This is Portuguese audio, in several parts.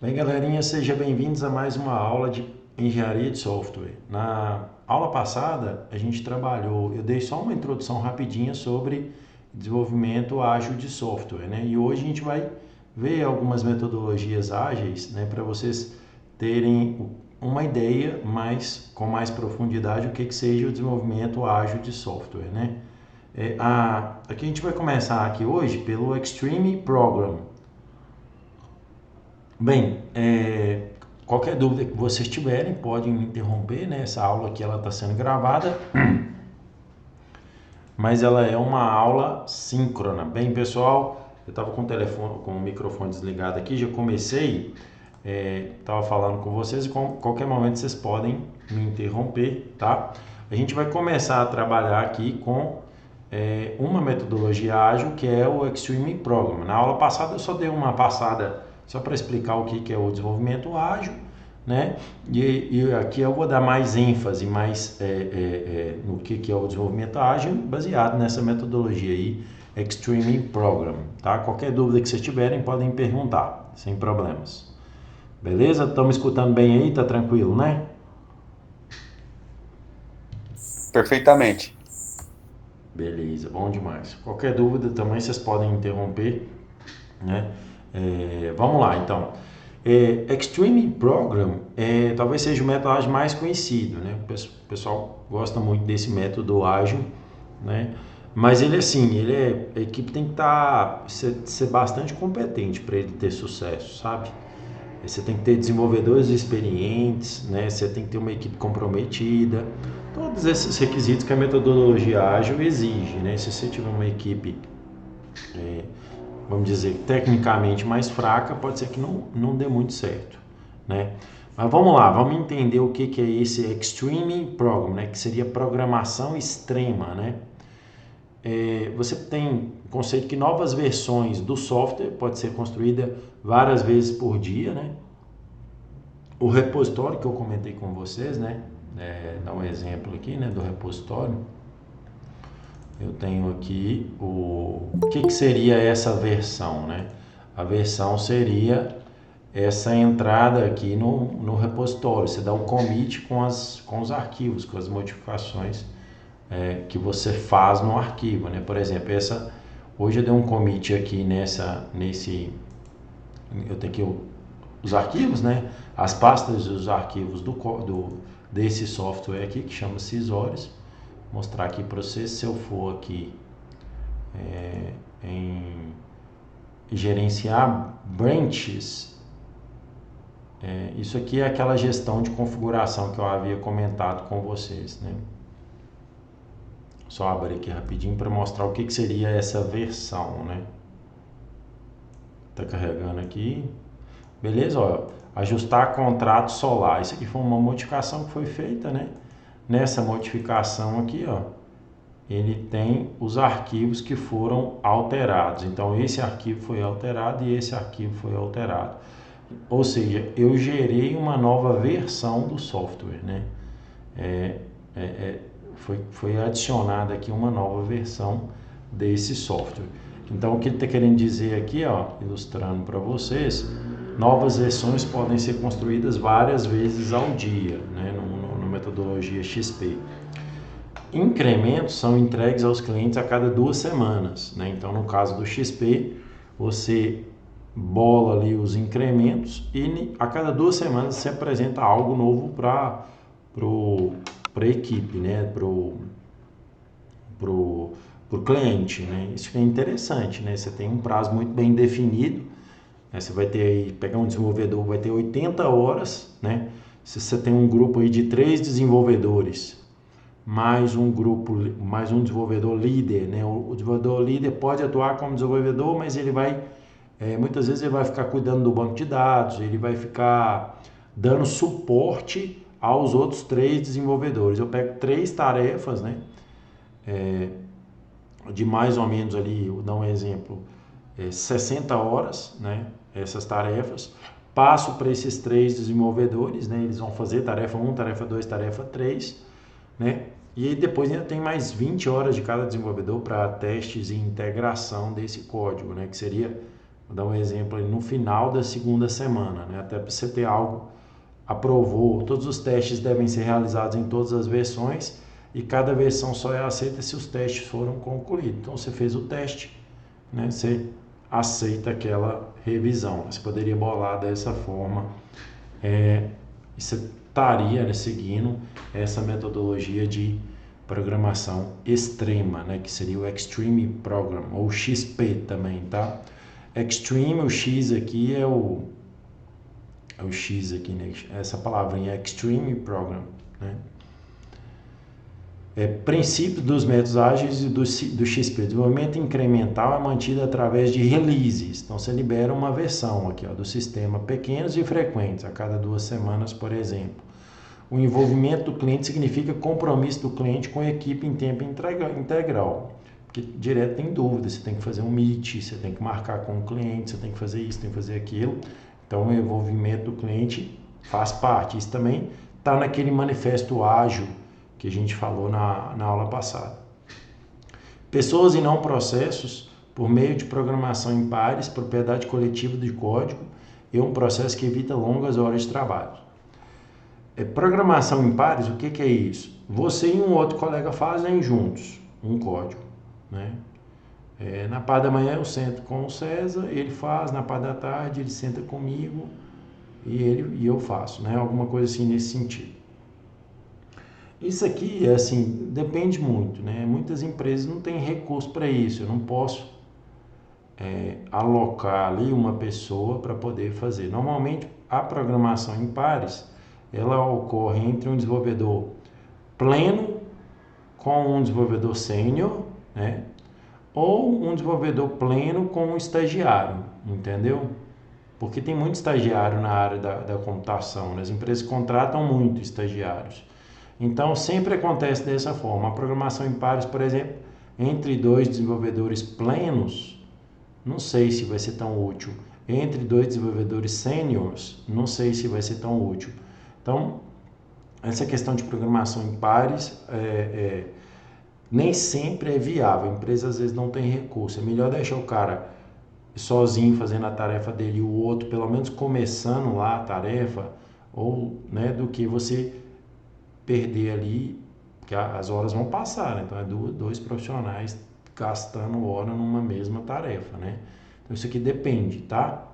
Bem, galerinha, sejam bem-vindos a mais uma aula de engenharia de software. Na aula passada, a gente trabalhou, eu dei só uma introdução rapidinha sobre desenvolvimento ágil de software, né? E hoje a gente vai ver algumas metodologias ágeis, né, para vocês terem uma ideia com mais profundidade o que seja o desenvolvimento ágil de software, né? Aqui a gente vai começar aqui hoje pelo Extreme Program. Bem, qualquer dúvida que vocês tiverem, podem me interromper, né? Essa aula aqui ela está sendo gravada, mas ela é uma aula síncrona. Bem, pessoal, eu estava com o telefone, com o microfone desligado aqui, já comecei, estava falando com vocês e qualquer momento vocês podem me interromper, tá? A gente vai começar a trabalhar aqui com uma metodologia ágil que é o Extreme Program. Na aula passada eu só dei uma passada só para explicar o que é o desenvolvimento ágil, né? E aqui eu vou dar mais ênfase no que é o desenvolvimento ágil baseado nessa metodologia aí, Extreme Program, tá? Qualquer dúvida que vocês tiverem podem perguntar, sem problemas. Beleza? Estão me escutando bem aí? Tá tranquilo, né? Perfeitamente. Beleza, bom demais. Qualquer dúvida também vocês podem interromper, né? Vamos lá, então. Extreme Program talvez seja o método ágil mais conhecido, né? O pessoal gosta muito desse método ágil, né? Mas ele assim, a equipe tem que ser bastante competente para ele ter sucesso, sabe? Você tem que ter desenvolvedores experientes, né? Você tem que ter uma equipe comprometida, todos esses requisitos que a metodologia ágil exige, né? Se você tiver uma equipe vamos dizer, tecnicamente mais fraca, pode ser que não dê muito certo, né? Mas vamos lá, vamos entender o que é esse Extreme Program, né? Que seria programação extrema, né? Você tem o conceito que novas versões do software pode ser construída várias vezes por dia, né? O repositório que eu comentei com vocês, né? Dar um exemplo aqui, né? Do repositório. Eu tenho aqui o que seria essa versão, né? A versão seria essa entrada aqui no repositório. Você dá o commit com os arquivos, com as modificações que você faz no arquivo, né? Por exemplo, hoje eu dei um commit aqui eu tenho aqui os arquivos, né? As pastas e os arquivos desse software aqui que chama Sysores. Mostrar aqui para vocês, se eu for aqui em gerenciar branches, isso aqui é aquela gestão de configuração que eu havia comentado com vocês, né? Só abrir aqui rapidinho para mostrar o que seria essa versão, né? Tá carregando aqui. Beleza? Ó, ajustar contrato solar. Isso aqui foi uma modificação que foi feita, né? Nessa modificação aqui, ó, ele tem os arquivos que foram alterados. Então, esse arquivo foi alterado e esse arquivo foi alterado. Ou seja, eu gerei uma nova versão do software, né? Foi adicionada aqui uma nova versão desse software. Então, o que ele está querendo dizer aqui, ó, ilustrando para vocês, novas versões podem ser construídas várias vezes ao dia, né? Na metodologia XP. Incrementos são entregues aos clientes a cada 2 semanas, né? Então, no caso do XP, você bola ali os incrementos e a cada 2 semanas você apresenta algo novo para a equipe, né? Para o cliente, né? Isso é interessante, né? Você tem um prazo muito bem definido, né? Você vai ter aí, pegar um desenvolvedor, vai ter 80 horas, né? Se você tem um grupo aí de 3 desenvolvedores, mais um desenvolvedor líder, né? O desenvolvedor líder pode atuar como desenvolvedor, mas ele vai, muitas vezes ele vai ficar cuidando do banco de dados, ele vai ficar dando suporte aos outros 3 desenvolvedores. Eu pego 3 tarefas, né? De mais ou menos ali, vou dar um exemplo, 60 horas, né? Essas tarefas, passo para esses 3 desenvolvedores, né? Eles vão fazer tarefa 1, tarefa 2, tarefa 3, né? E aí depois ainda tem mais 20 horas de cada desenvolvedor para testes e integração desse código, né? Que seria Vou dar um exemplo aí, no final da segunda semana, né? Até para você ter algo, aprovou, todos os testes devem ser realizados em todas as versões e cada versão só é aceita se os testes foram concluídos. Então você fez o teste, né? Você aceita aquela revisão. Você poderia bolar dessa forma, você estaria, né, seguindo essa metodologia de programação extrema, né, que seria o Extreme Program, ou XP também, tá? Extreme, o X aqui é o X aqui, né? Essa palavrinha Extreme Program, né? Princípio dos métodos ágeis e do XP. O desenvolvimento incremental é mantido através de releases. Então, você libera uma versão aqui, ó, do sistema, pequenos e frequentes, a cada 2 semanas, por exemplo. O envolvimento do cliente significa compromisso do cliente com a equipe em tempo integral. Porque direto tem dúvida, você tem que fazer um meet, você tem que marcar com o cliente, você tem que fazer isso, tem que fazer aquilo. Então, o envolvimento do cliente faz parte. Isso também está naquele manifesto ágil que a gente falou na aula passada. Pessoas e não processos, por meio de programação em pares, propriedade coletiva de código e um processo que evita longas horas de trabalho. Programação em pares, o que é isso? Você e um outro colega fazem juntos um código, né? Na parte da manhã eu sento com o César, ele faz, na parte da tarde ele senta comigo e eu faço, né? Alguma coisa assim nesse sentido. Isso aqui, assim, depende muito, né? Muitas empresas não têm recurso para isso, eu não posso alocar ali uma pessoa para poder fazer. Normalmente, a programação em pares, ela ocorre entre um desenvolvedor pleno com um desenvolvedor sênior, né? Ou um desenvolvedor pleno com um estagiário, entendeu? Porque tem muito estagiário na área da computação, né? As empresas contratam muito estagiários. Então, sempre acontece dessa forma. A programação em pares, por exemplo, entre 2 desenvolvedores plenos, não sei se vai ser tão útil. Entre 2 desenvolvedores sêniors, não sei se vai ser tão útil. Então, essa questão de programação em pares nem sempre é viável. A empresa às vezes não tem recurso. É melhor deixar o cara sozinho fazendo a tarefa dele e o outro pelo menos começando lá a tarefa, ou, né, do que você perder ali, porque as horas vão passar, né? Então é 2 profissionais gastando hora numa mesma tarefa, né? Então isso aqui depende, tá?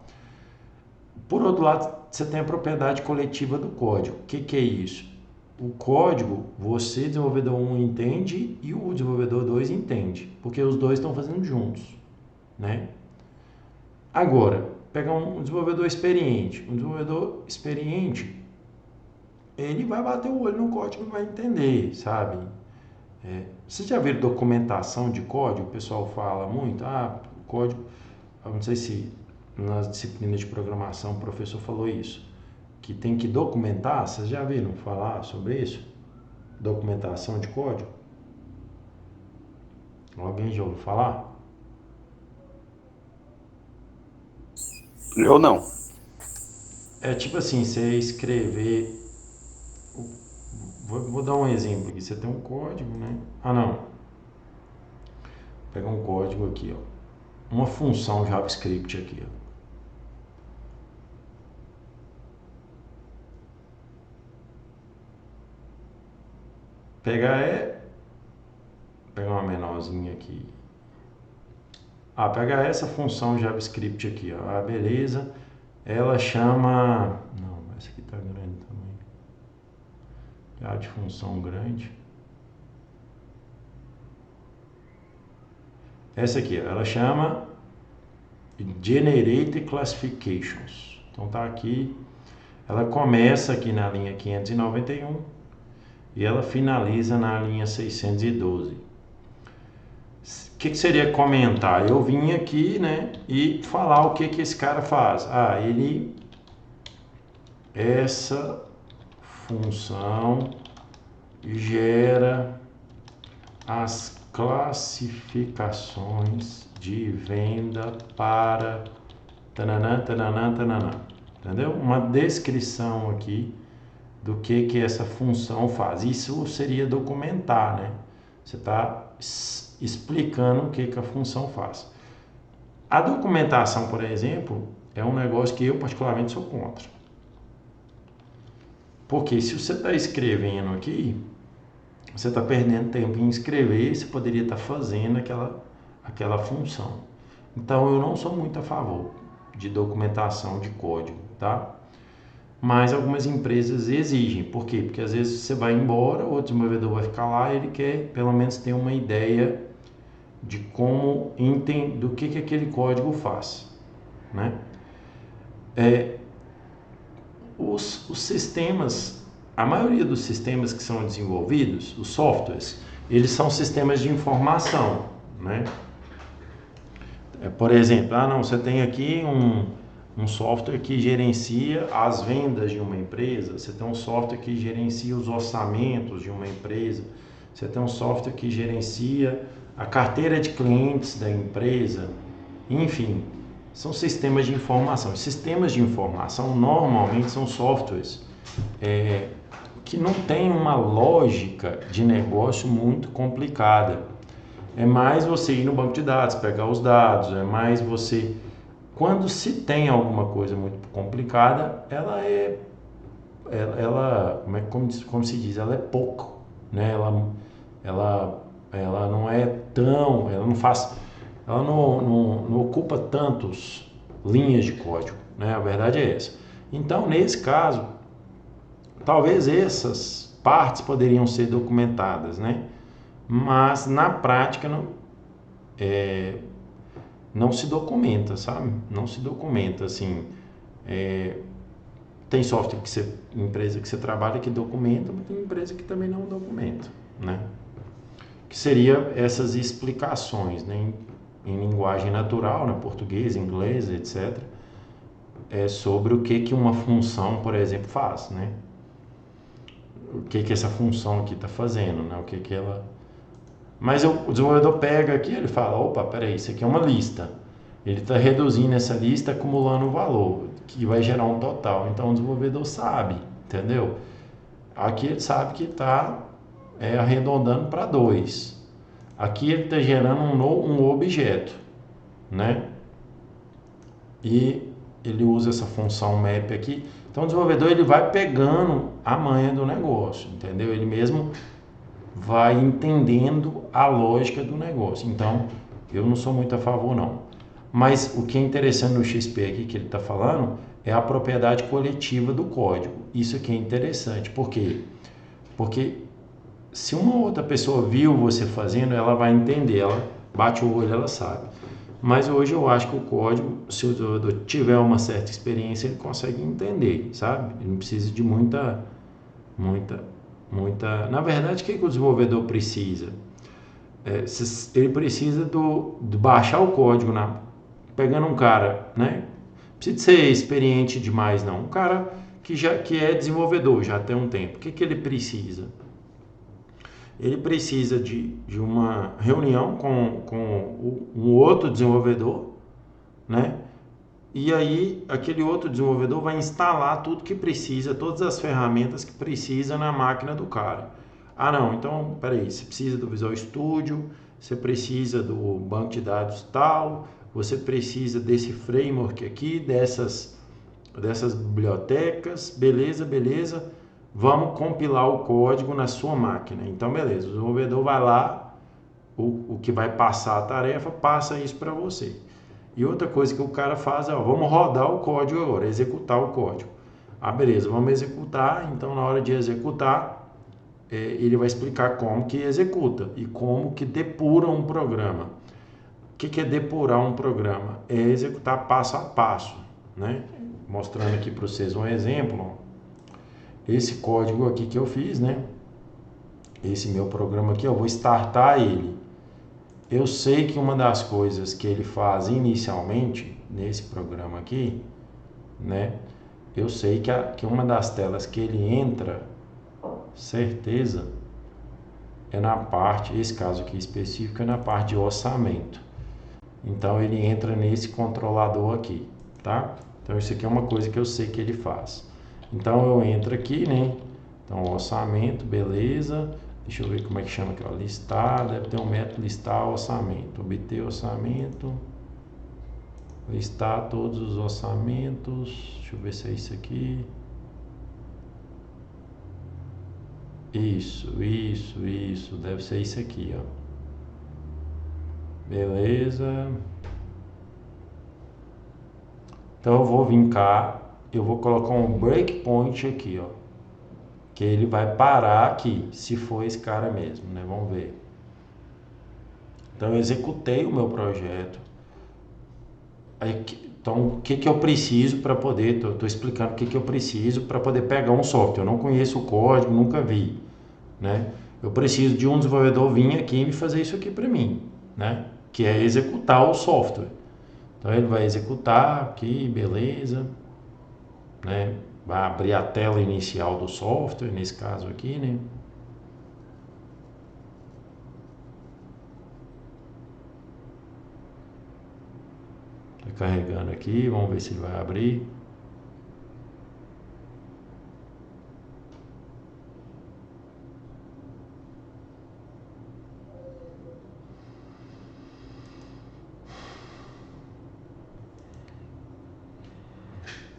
Por outro lado, você tem a propriedade coletiva do código. O que é isso? O código, você, desenvolvedor 1, entende e o desenvolvedor 2 entende, porque os dois estão fazendo juntos, né? Agora, pega um desenvolvedor experiente. Um desenvolvedor experiente, ele vai bater o olho no código e vai entender, sabe? Vocês já viram documentação de código? O pessoal fala muito, código, eu não sei se nas disciplinas de programação o professor falou isso, que tem que documentar. Vocês já viram falar sobre isso? Documentação de código? Alguém já ouviu falar? Eu não. É tipo assim, você escrever. Vou dar um exemplo aqui. Você tem um código, né? Não. Vou pegar um código aqui, ó. Uma função JavaScript aqui, ó. Pegar uma menorzinha aqui. Pegar essa função JavaScript aqui, ó. Beleza. Ela chama... Não, essa aqui tá grande também. Já de função grande. Essa aqui, ó, ela chama Generate Classifications. Então tá aqui. Ela começa aqui na linha 591 e ela finaliza na linha 612. O que seria comentar? Eu vim aqui, né, e falar o que esse cara faz. Essa função gera as classificações de venda para tananã, tananã, tananã. Entendeu? Uma descrição aqui do que essa função faz. Isso seria documentar, né? Você está explicando o que a função faz. A documentação, por exemplo, é um negócio que eu particularmente sou contra. Porque se você está escrevendo aqui, você está perdendo tempo em escrever, você poderia estar fazendo aquela função. Então eu não sou muito a favor de documentação de código, tá? Mas algumas empresas exigem. Por quê? Porque às vezes você vai embora, o desenvolvedor vai ficar lá e ele quer pelo menos ter uma ideia de como entender, do que aquele código faz, né? Os sistemas, a maioria dos sistemas que são desenvolvidos, os softwares, eles são sistemas de informação, né? Por exemplo, não, você tem aqui um software que gerencia as vendas de uma empresa, você tem um software que gerencia os orçamentos de uma empresa, você tem um software que gerencia a carteira de clientes da empresa, enfim, são sistemas de informação. Sistemas de informação normalmente são softwares que não têm uma lógica de negócio muito complicada. É mais você ir no banco de dados, pegar os dados, é mais você... Quando se tem alguma coisa muito complicada, como se diz, ela é pouco, né? Ela não é tão, ela não ocupa tantos linhas de código, né? A verdade é essa. Então, nesse caso, talvez essas partes poderiam ser documentadas, né? Mas na prática não se documenta, sabe? Não se documenta, assim. Tem software empresa que você trabalha que documenta, mas tem empresa que também não documenta, né? Que seria essas explicações, né? Em linguagem natural, né? Português, inglês, etc. Sobre o que uma função, por exemplo, faz, né? O que essa função aqui está fazendo, né? O que ela... Mas o desenvolvedor pega aqui e ele fala, opa, peraí, isso aqui é uma lista. Ele está reduzindo essa lista, acumulando um valor, que vai gerar um total. Então o desenvolvedor sabe, entendeu? Aqui ele sabe que está arredondando para 2. Aqui ele está gerando um objeto, né? E ele usa essa função map aqui. Então o desenvolvedor ele vai pegando a manha do negócio, entendeu? Ele mesmo vai entendendo a lógica do negócio. Então, eu não sou muito a favor, não. Mas o que é interessante no XP aqui que ele está falando é a propriedade coletiva do código. Isso aqui é interessante. Por quê? Porque se uma outra pessoa viu você fazendo, ela vai entender, ela bate o olho, ela sabe. Mas hoje eu acho que o código, se o desenvolvedor tiver uma certa experiência, ele consegue entender, sabe? Ele não precisa de muita... Na verdade, o que o desenvolvedor precisa? Ele precisa de baixar o código, pegando um cara, né? Não precisa ser experiente demais, não. Um cara que é desenvolvedor já tem um tempo. O que ele precisa? Ele precisa de uma reunião com um outro desenvolvedor, né? E aí, aquele outro desenvolvedor vai instalar tudo que precisa, todas as ferramentas que precisa na máquina do cara. Ah, não, então, peraí, você precisa do Visual Studio, você precisa do banco de dados tal, você precisa desse framework aqui, dessas bibliotecas, beleza, vamos compilar o código na sua máquina. Então, beleza, o desenvolvedor vai lá, o que vai passar a tarefa, passa isso para você. E outra coisa que o cara faz é, vamos rodar o código agora, executar o código. Ah, beleza, vamos executar. Então, na hora de executar, ele vai explicar como que executa e como que depura um programa. O que é depurar um programa? É executar passo a passo, né? Mostrando aqui para vocês um exemplo. Esse código aqui que eu fiz, né? Esse meu programa aqui, eu vou startar ele. Eu sei que uma das coisas que ele faz inicialmente, nesse programa aqui, né? Eu sei que uma das telas que ele entra, certeza, é na parte, esse caso aqui específico, é na parte de orçamento. Então, ele entra nesse controlador aqui, tá? Então, isso aqui é uma coisa que eu sei que ele faz. Então, eu entro aqui, né? Então, orçamento, beleza. Deixa eu ver como é que chama aqui, ó. Listar, deve ter um método listar orçamento. Obter orçamento. Listar todos os orçamentos. Deixa eu ver se é isso aqui. Isso. Deve ser isso aqui, ó. Beleza. Então eu vou vir cá, eu vou colocar um breakpoint aqui, ó. Que ele vai parar aqui, se for esse cara mesmo, né? Vamos ver. Então eu executei o meu projeto. Então o que eu preciso para poder, estou explicando o que eu preciso para poder pegar um software. Eu não conheço o código, nunca vi, né? Eu preciso de um desenvolvedor vir aqui e me fazer isso aqui para mim, né? Que é executar o software. Então ele vai executar aqui, beleza, né? Vai abrir a tela inicial do software, nesse caso aqui, né? Tá carregando aqui, vamos ver se ele vai abrir.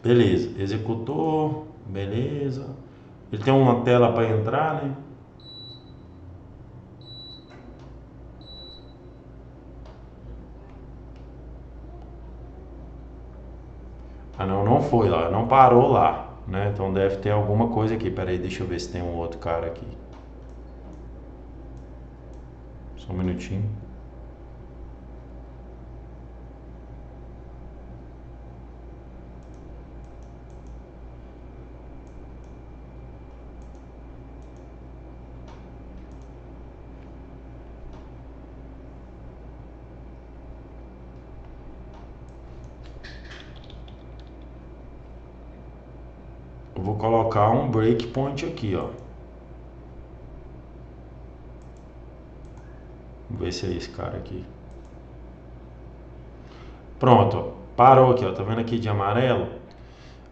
Beleza, executou, beleza. Ele tem uma tela para entrar, né? Ah, não foi lá, não parou lá, né? Então deve ter alguma coisa aqui. Pera aí, deixa eu ver se tem um outro cara aqui. Só um minutinho. Eu vou colocar um breakpoint aqui, ó. Vamos ver se é esse cara aqui. Pronto, ó. Parou aqui, ó. Tá vendo aqui de amarelo?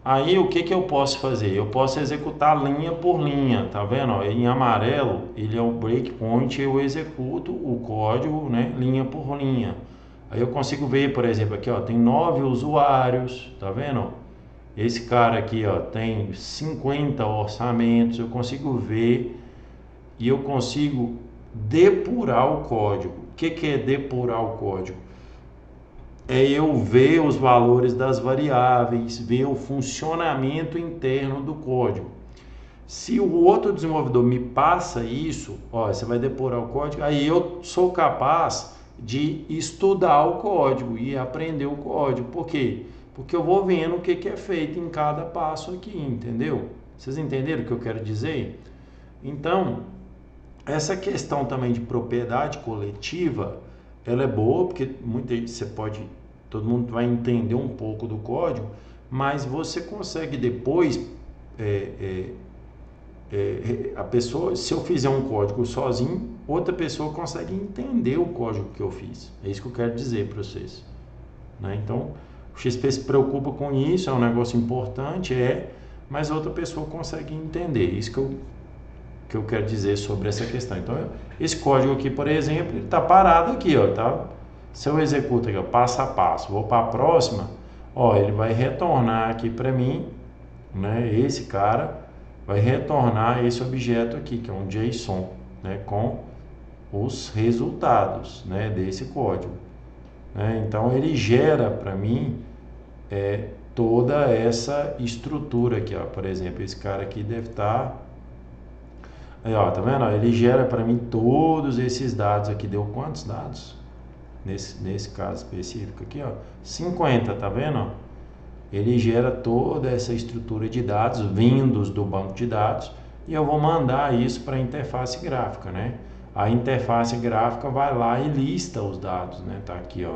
Aí o que eu posso fazer? Eu posso executar linha por linha, tá vendo? Ó, em amarelo ele é o breakpoint, eu executo o código, né, linha por linha. Aí eu consigo ver, por exemplo, aqui, ó, tem 9 usuários, tá vendo? Esse cara aqui, ó, tem 50 orçamentos, eu consigo ver e eu consigo depurar o código. O que é depurar o código? É eu ver os valores das variáveis, ver o funcionamento interno do código. Se o outro desenvolvedor me passa isso, ó, você vai depurar o código, aí eu sou capaz de estudar o código e aprender o código. Por quê? Porque eu vou vendo o que é feito em cada passo aqui, entendeu? Vocês entenderam o que eu quero dizer? Então, essa questão também de propriedade coletiva, ela é boa porque todo mundo vai entender um pouco do código, mas você consegue depois, a pessoa, se eu fizer um código sozinho, outra pessoa consegue entender o código que eu fiz. É isso que eu quero dizer para vocês, né? Então, o XP se preocupa com isso, é um negócio importante, mas outra pessoa consegue entender. Isso que eu quero dizer sobre essa questão. Então, esse código aqui, por exemplo, ele está parado aqui, ó, tá? Se eu executo aqui, ó, passo a passo, vou para a próxima, ó, ele vai retornar aqui para mim, né? Esse cara vai retornar esse objeto aqui, que é um JSON, né? Com os resultados, né? Desse código, né? Então, ele gera para mim toda essa estrutura aqui, ó. Por exemplo, esse cara aqui deve estar... Aí, ó, tá vendo? Ele gera para mim todos esses dados aqui. Deu quantos dados? Nesse caso específico aqui, ó, 50, tá vendo? Ele gera toda essa estrutura de dados vindos do banco de dados e eu vou mandar isso para a interface gráfica, né? A interface gráfica vai lá e lista os dados, né? Tá aqui, ó.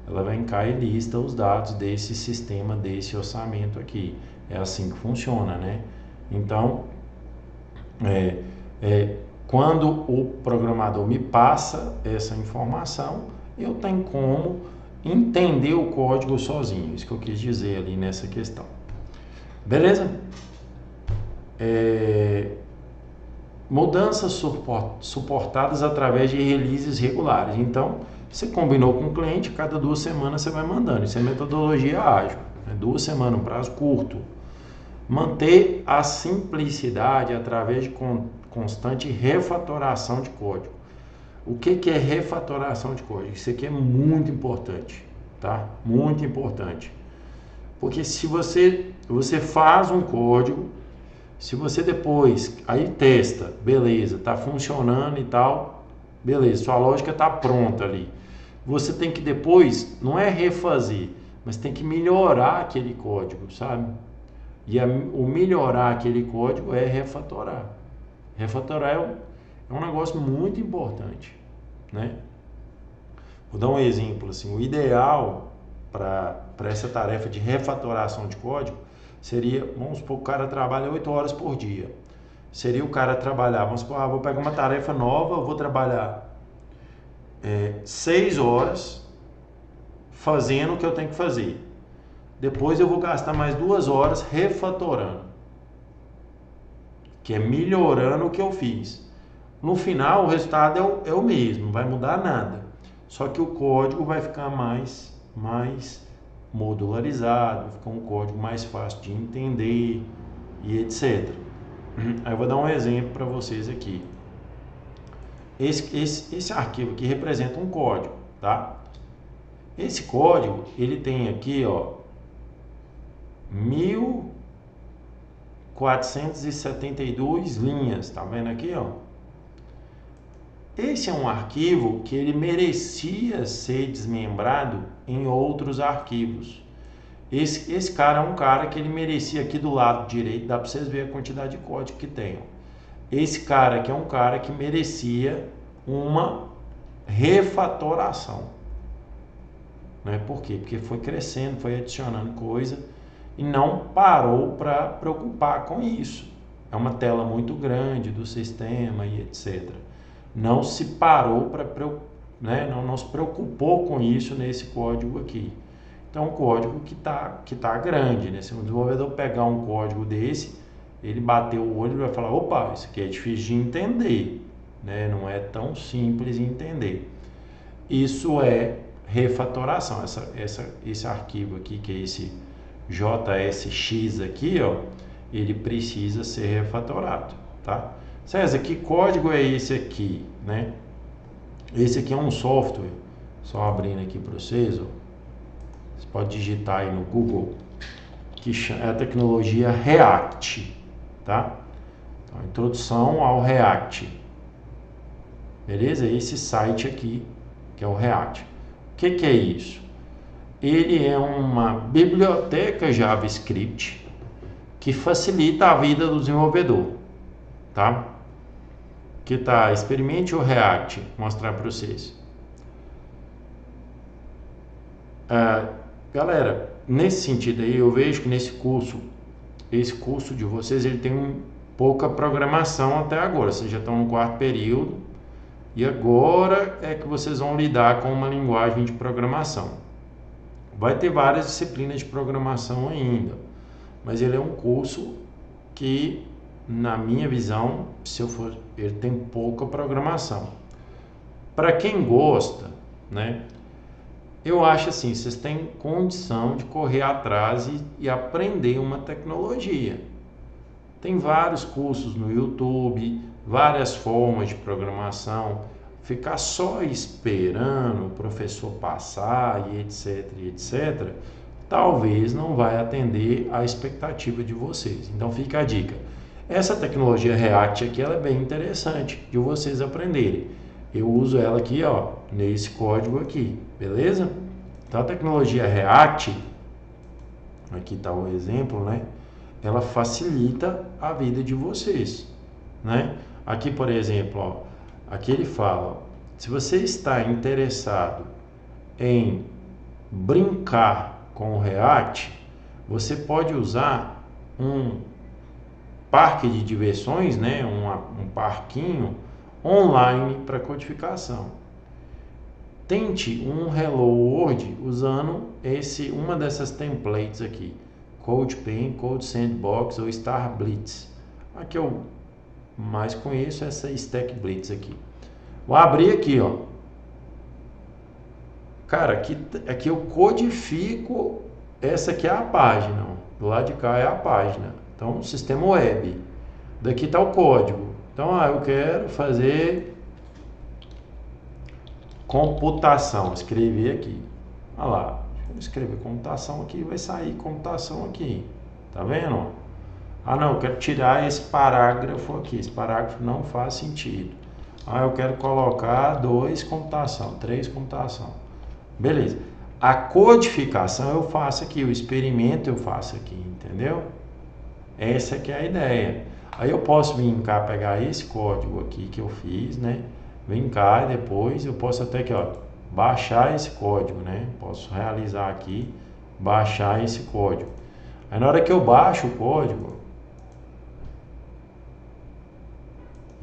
Ela vem cá e lista os dados desse sistema, desse orçamento aqui. É assim que funciona, né? Então, quando o programador me passa essa informação, eu tenho como entender o código sozinho. Isso que eu quis dizer ali nessa questão. Beleza? Mudanças suportadas através de releases regulares. Então, Você combinou com o cliente, cada 2 semanas você vai mandando. Isso é metodologia ágil. 2 semanas, um prazo curto. Manter a simplicidade através de constante refatoração de código. O que é refatoração de código? Isso aqui é muito importante, tá? Muito importante. Porque se você faz um código, se você depois aí testa, beleza, tá funcionando e tal, beleza, sua lógica tá pronta ali. Você tem que depois, não é refazer, mas tem que melhorar aquele código, sabe? E o melhorar aquele código é refatorar. Refatorar é um negócio muito importante, né? Vou dar um exemplo, assim, o ideal para essa tarefa de refatoração de código seria, vamos supor, o cara trabalha 8 horas por dia. Seria o cara trabalhar, vamos supor, vou pegar uma tarefa nova, vou trabalhar 6 horas fazendo o que eu tenho que fazer. Depois eu vou gastar mais 2 horas refatorando, que é melhorando o que eu fiz. No final, o resultado é o mesmo, não vai mudar nada. Só que o código vai ficar mais modularizado, vai ficar um código mais fácil de entender e etc. Aí eu vou dar um exemplo para vocês aqui. Esse arquivo aqui representa um código, tá? Esse código, ele tem aqui, ó, 1472 linhas, tá vendo aqui, ó? Esse é um arquivo que ele merecia ser desmembrado em outros arquivos. Esse cara é um cara que ele merecia, aqui do lado direito, dá para vocês verem a quantidade de código que tem. Esse cara aqui é um cara que merecia uma refatoração. Né? Por quê? Porque foi crescendo, foi adicionando coisa e não parou para preocupar com isso. É uma tela muito grande do sistema e etc. Não se parou para, né? não se preocupou com isso nesse código aqui. Então, um código que tá grande, né? Se um desenvolvedor pegar um código desse, ele bater o olho e vai falar, opa, isso aqui é difícil de entender, né? Não é tão simples de entender. Isso é refatoração. Esse arquivo aqui, que é esse JSX aqui, ó, ele precisa ser refatorado, tá? César, que código é esse aqui, né? Esse aqui é um software, só abrindo aqui para vocês, ó. Você pode digitar aí no Google, que é a tecnologia React, tá? Então, introdução ao React. Beleza? Esse site aqui, que é o React. O que é isso? Ele é uma biblioteca JavaScript que facilita a vida do desenvolvedor, tá? Que tá, experimente o React, vou mostrar para vocês. Galera, nesse sentido aí, eu vejo que esse curso de vocês, ele tem pouca programação até agora. Vocês já estão no 4º período e agora é que vocês vão lidar com uma linguagem de programação. Vai ter várias disciplinas de programação ainda, mas ele é um curso que, na minha visão, ele tem pouca programação. Para quem gosta, né? Eu acho assim, vocês têm condição de correr atrás e aprender uma tecnologia. Tem vários cursos no YouTube, várias formas de programação. Ficar só esperando o professor passar e etc, talvez não vai atender a expectativa de vocês. Então fica a dica. Essa tecnologia React aqui, ela é bem interessante de vocês aprenderem. Eu uso ela aqui, ó, nesse código aqui, beleza? Então a tecnologia React, aqui está o exemplo, né? Ela facilita a vida de vocês, né? Aqui, por exemplo, ó, aqui ele fala, se você está interessado em brincar com o React, você pode usar um parque de diversões, né? Um parquinho online para codificação. Tente um Hello World usando uma dessas templates aqui, CodePen, Code Sandbox ou Star Blitz. A que eu mais conheço é essa Stack Blitz aqui. Vou abrir aqui, ó. Cara, aqui eu codifico, essa aqui é a página, ó. Do lado de cá é a página. Então, sistema web. Daqui está o código. Então, eu quero fazer computação. Escrever aqui. Olha lá. Vou escrever computação aqui, vai sair computação aqui. Tá vendo? Não, eu quero tirar esse parágrafo aqui. Esse parágrafo não faz sentido. Eu quero colocar 2 computação, 3 computação. Beleza. A codificação eu faço aqui, o experimento eu faço aqui, entendeu? Essa que é a ideia. Aí eu posso vir cá, pegar esse código aqui que eu fiz, né? Vem cá e depois eu posso até aqui, ó, baixar esse código, né? Posso realizar aqui, baixar esse código. Aí na hora que eu baixo o código,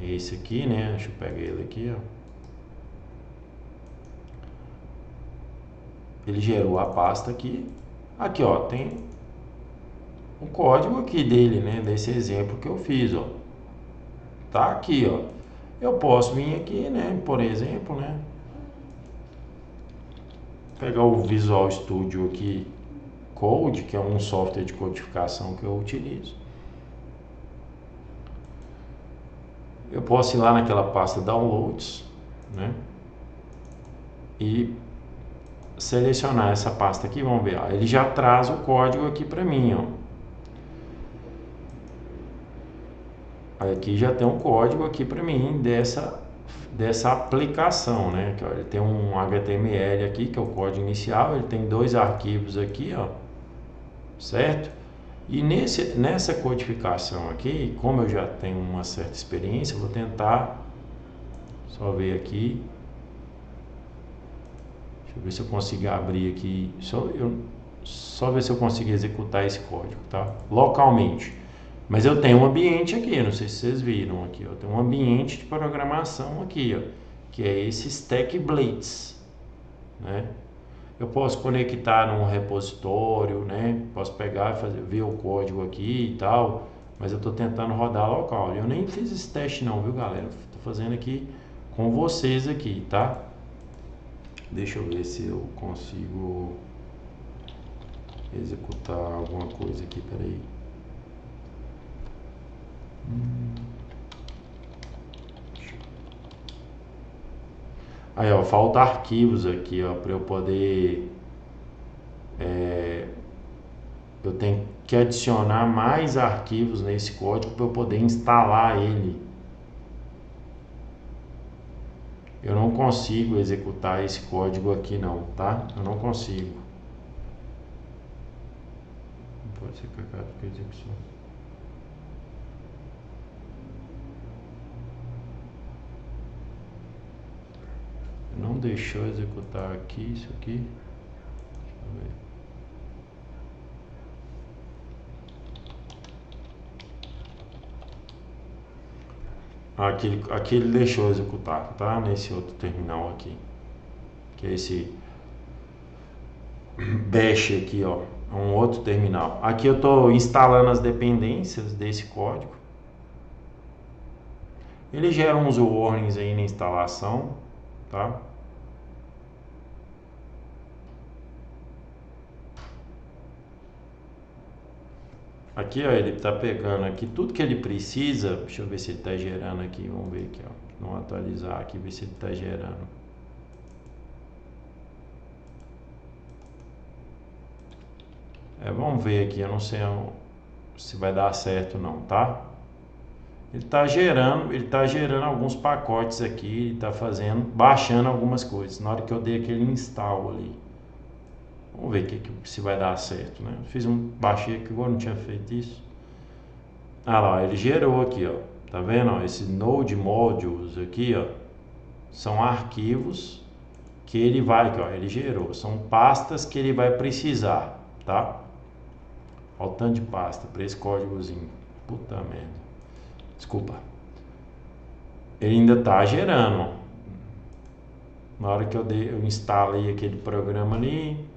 esse aqui, né? Deixa eu pegar ele aqui, ó. Ele gerou a pasta aqui. Aqui, ó, tem o código aqui dele, né? Desse exemplo que eu fiz, ó. Tá aqui, ó. Eu posso vir aqui, né? Por exemplo, né? Pegar o Visual Studio aqui, Code, que é um software de codificação que eu utilizo. Eu posso ir lá naquela pasta Downloads, né? E selecionar essa pasta aqui, vamos ver, ó, ele já traz o código aqui para mim, ó. Aqui já tem um código aqui para mim dessa aplicação, né? Que, ó, ele tem um HTML aqui, que é o código inicial, ele tem 2 arquivos aqui, ó, certo? E nessa codificação aqui, como eu já tenho uma certa experiência, eu vou tentar só ver aqui. Deixa eu ver se eu consigo abrir aqui, só ver se eu consigo executar esse código, tá? Localmente. Mas eu tenho um ambiente aqui, não sei se vocês viram aqui, ó. Tem um ambiente de programação aqui, ó, que é esse Stack Blades, né? Eu posso conectar num repositório, né? Posso pegar e ver o código aqui e tal, mas eu estou tentando rodar local. Eu nem fiz esse teste não, viu, galera? Estou fazendo aqui com vocês aqui, tá? Deixa eu ver se eu consigo executar alguma coisa aqui, peraí. Aí, ó, falta arquivos aqui, ó, para eu poder... eu tenho que adicionar mais arquivos nesse código para eu poder instalar ele. Eu não consigo executar esse código aqui não, tá? Eu não consigo. Não pode ser cacado com a execução. Não deixou executar aqui, isso aqui. Deixa eu ver. Aqui ele deixou executar, tá? Nesse outro terminal aqui, que é esse bash aqui, ó, é um outro terminal. Aqui eu estou instalando as dependências desse código. Ele gera uns warnings aí na instalação, tá? Aqui, ó, ele está pegando aqui tudo que ele precisa. Deixa eu ver se ele está gerando aqui. Vamos ver aqui, ó. Vamos atualizar aqui, ver se ele está gerando. Vamos ver aqui. Eu não sei se vai dar certo não, tá? Ele está gerando alguns pacotes aqui. Ele está baixando algumas coisas. Na hora que eu dei aquele install ali. Vamos ver se vai dar certo, né? Baixei aqui, agora não tinha feito isso. Lá, ele gerou aqui, ó. Tá vendo? Ó, esse Node Modules aqui, ó, são arquivos que ele vai, ó, ele gerou. São pastas que ele vai precisar, tá? Olha o tanto de pasta para esse códigozinho. Puta merda. Desculpa. Ele ainda tá gerando, ó. Na hora que eu instalei aquele programa ali,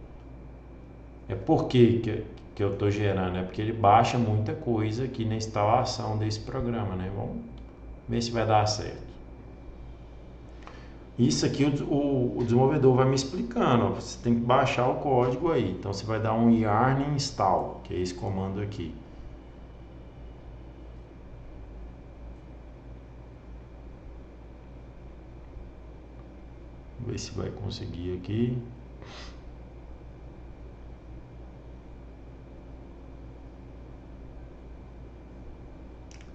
por que eu estou gerando? É porque ele baixa muita coisa aqui na instalação desse programa, né? Vamos ver se vai dar certo. Isso aqui o desenvolvedor vai me explicando, ó, você tem que baixar o código aí. Então você vai dar um yarn install, que é esse comando aqui. Vamos ver se vai conseguir aqui.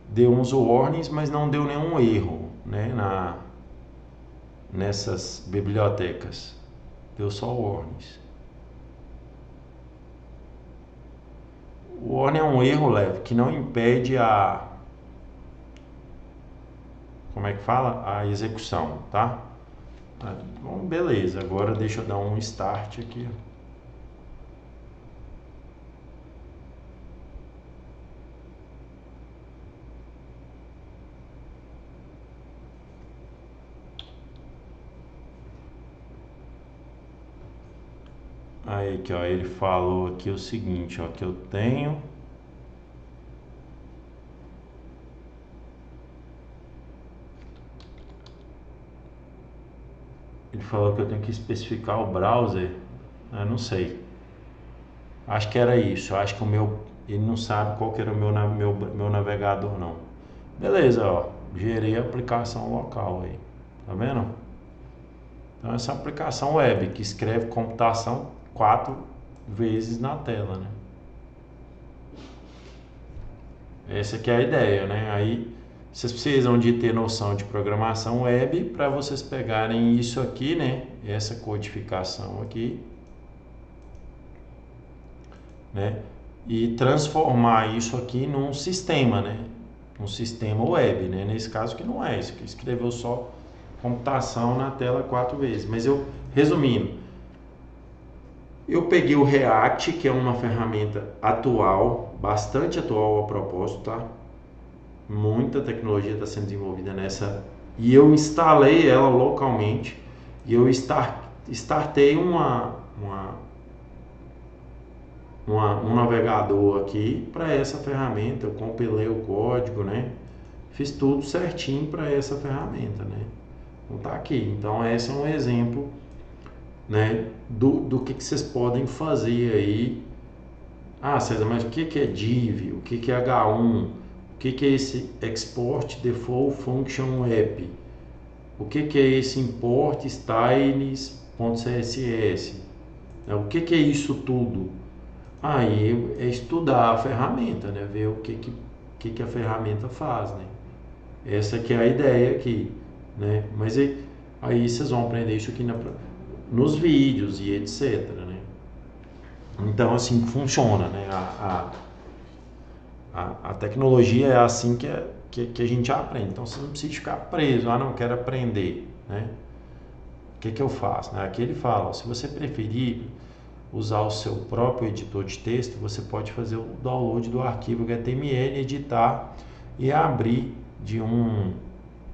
Deu uns warnings, mas não deu nenhum erro, né, nessas bibliotecas. Deu só warnings. O warning é um erro leve, que não impede a... Como é que fala? A execução, tá? Bom, beleza, agora deixa eu dar um start aqui. Aí que ó, ele falou aqui o seguinte, ó, que eu tenho ele falou que eu tenho que especificar o browser. Eu não sei. Acho que era isso. Acho que o meu ele não sabe qual que era o meu navegador não. Beleza, ó. Gerei a aplicação local aí. Tá vendo? Então essa aplicação web que escreve computação 4 vezes na tela, né? Essa que é a ideia, né? Aí vocês precisam de ter noção de programação web para vocês pegarem isso aqui, né? Essa codificação aqui, né? E transformar isso aqui num sistema, né? Um sistema web, né? Nesse caso que não é isso, que escreveu só computação na tela 4 vezes. Mas eu, resumindo, eu peguei o React, que é uma ferramenta atual, bastante atual a propósito, tá? Muita tecnologia está sendo desenvolvida nessa. E eu instalei ela localmente e eu startei um navegador aqui para essa ferramenta. Eu compilei o código, né? Fiz tudo certinho para essa ferramenta, né? Então tá aqui. Então esse é um exemplo, né, do que vocês podem fazer aí. Ah, César, mas o que é div? O que é H1? O que é esse export default function app? O que é esse import styles.css? O que é isso tudo? Aí é estudar a ferramenta, né? Ver o que a ferramenta faz, né? Essa que é a ideia aqui, né? Mas aí vocês vão aprender isso aqui nos vídeos e etc, né? Então assim funciona, né? A tecnologia é assim que a gente aprende. Então você não precisa ficar preso, não quero aprender, né? O que eu faço? Aqui ele fala, se você preferir usar o seu próprio editor de texto, você pode fazer o download do arquivo HTML, editar e abrir de um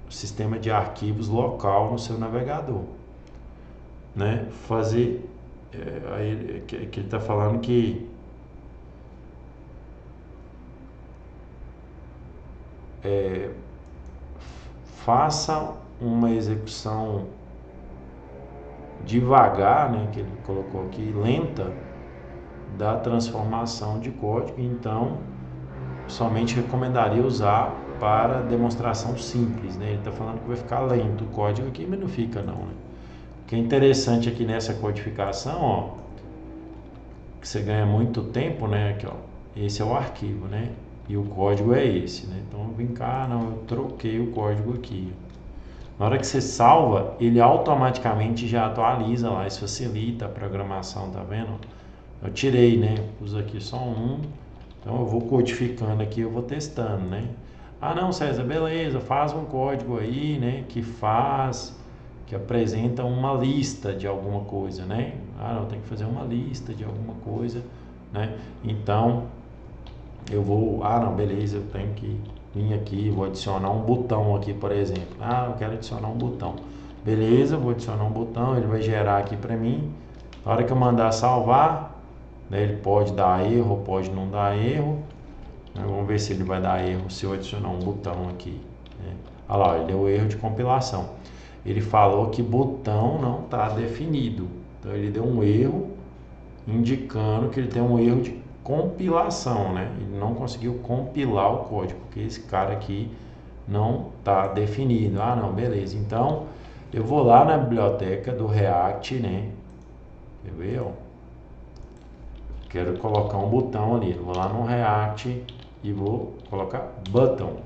sistema de arquivos local no seu navegador, né? Fazer, aí que ele está falando que faça uma execução devagar, né, que ele colocou aqui, lenta, da transformação de código. Então somente recomendaria usar para demonstração simples, né? Ele está falando que vai ficar lento o código aqui, mas não fica não, né? O que é interessante aqui nessa codificação, ó, que você ganha muito tempo, né? Aqui, ó, esse é o arquivo, né? E o código é esse, né? Então vem cá, não, eu troquei o código aqui. Na hora que você salva, ele automaticamente já atualiza lá, isso facilita a programação, tá vendo? Eu tirei, né? Pus aqui só um, então eu vou codificando aqui, eu vou testando, né? Ah, não, César, beleza, faz um código aí, né? Que apresenta uma lista de alguma coisa, né? Ah, não, tem que fazer uma lista de alguma coisa, né? Então eu vou, não, beleza, eu tenho que vir aqui, vou adicionar um botão aqui, por exemplo. Ah, eu quero adicionar um botão. Beleza, vou adicionar um botão, ele vai gerar aqui para mim. Na hora que eu mandar salvar, né, ele pode dar erro, pode não dar erro. Vamos ver se ele vai dar erro se eu adicionar um botão aqui, né? Olha lá, ele deu erro de compilação. ele falou que botão não está definido. Então ele deu um erro indicando que ele tem um erro de compilação, né? Ele não conseguiu compilar o código, porque esse cara aqui não está definido. Ah, não, beleza. Então eu vou lá na biblioteca do React, né? Quer ver, ó? Quero colocar um botão ali. Vou lá no React e vou colocar button.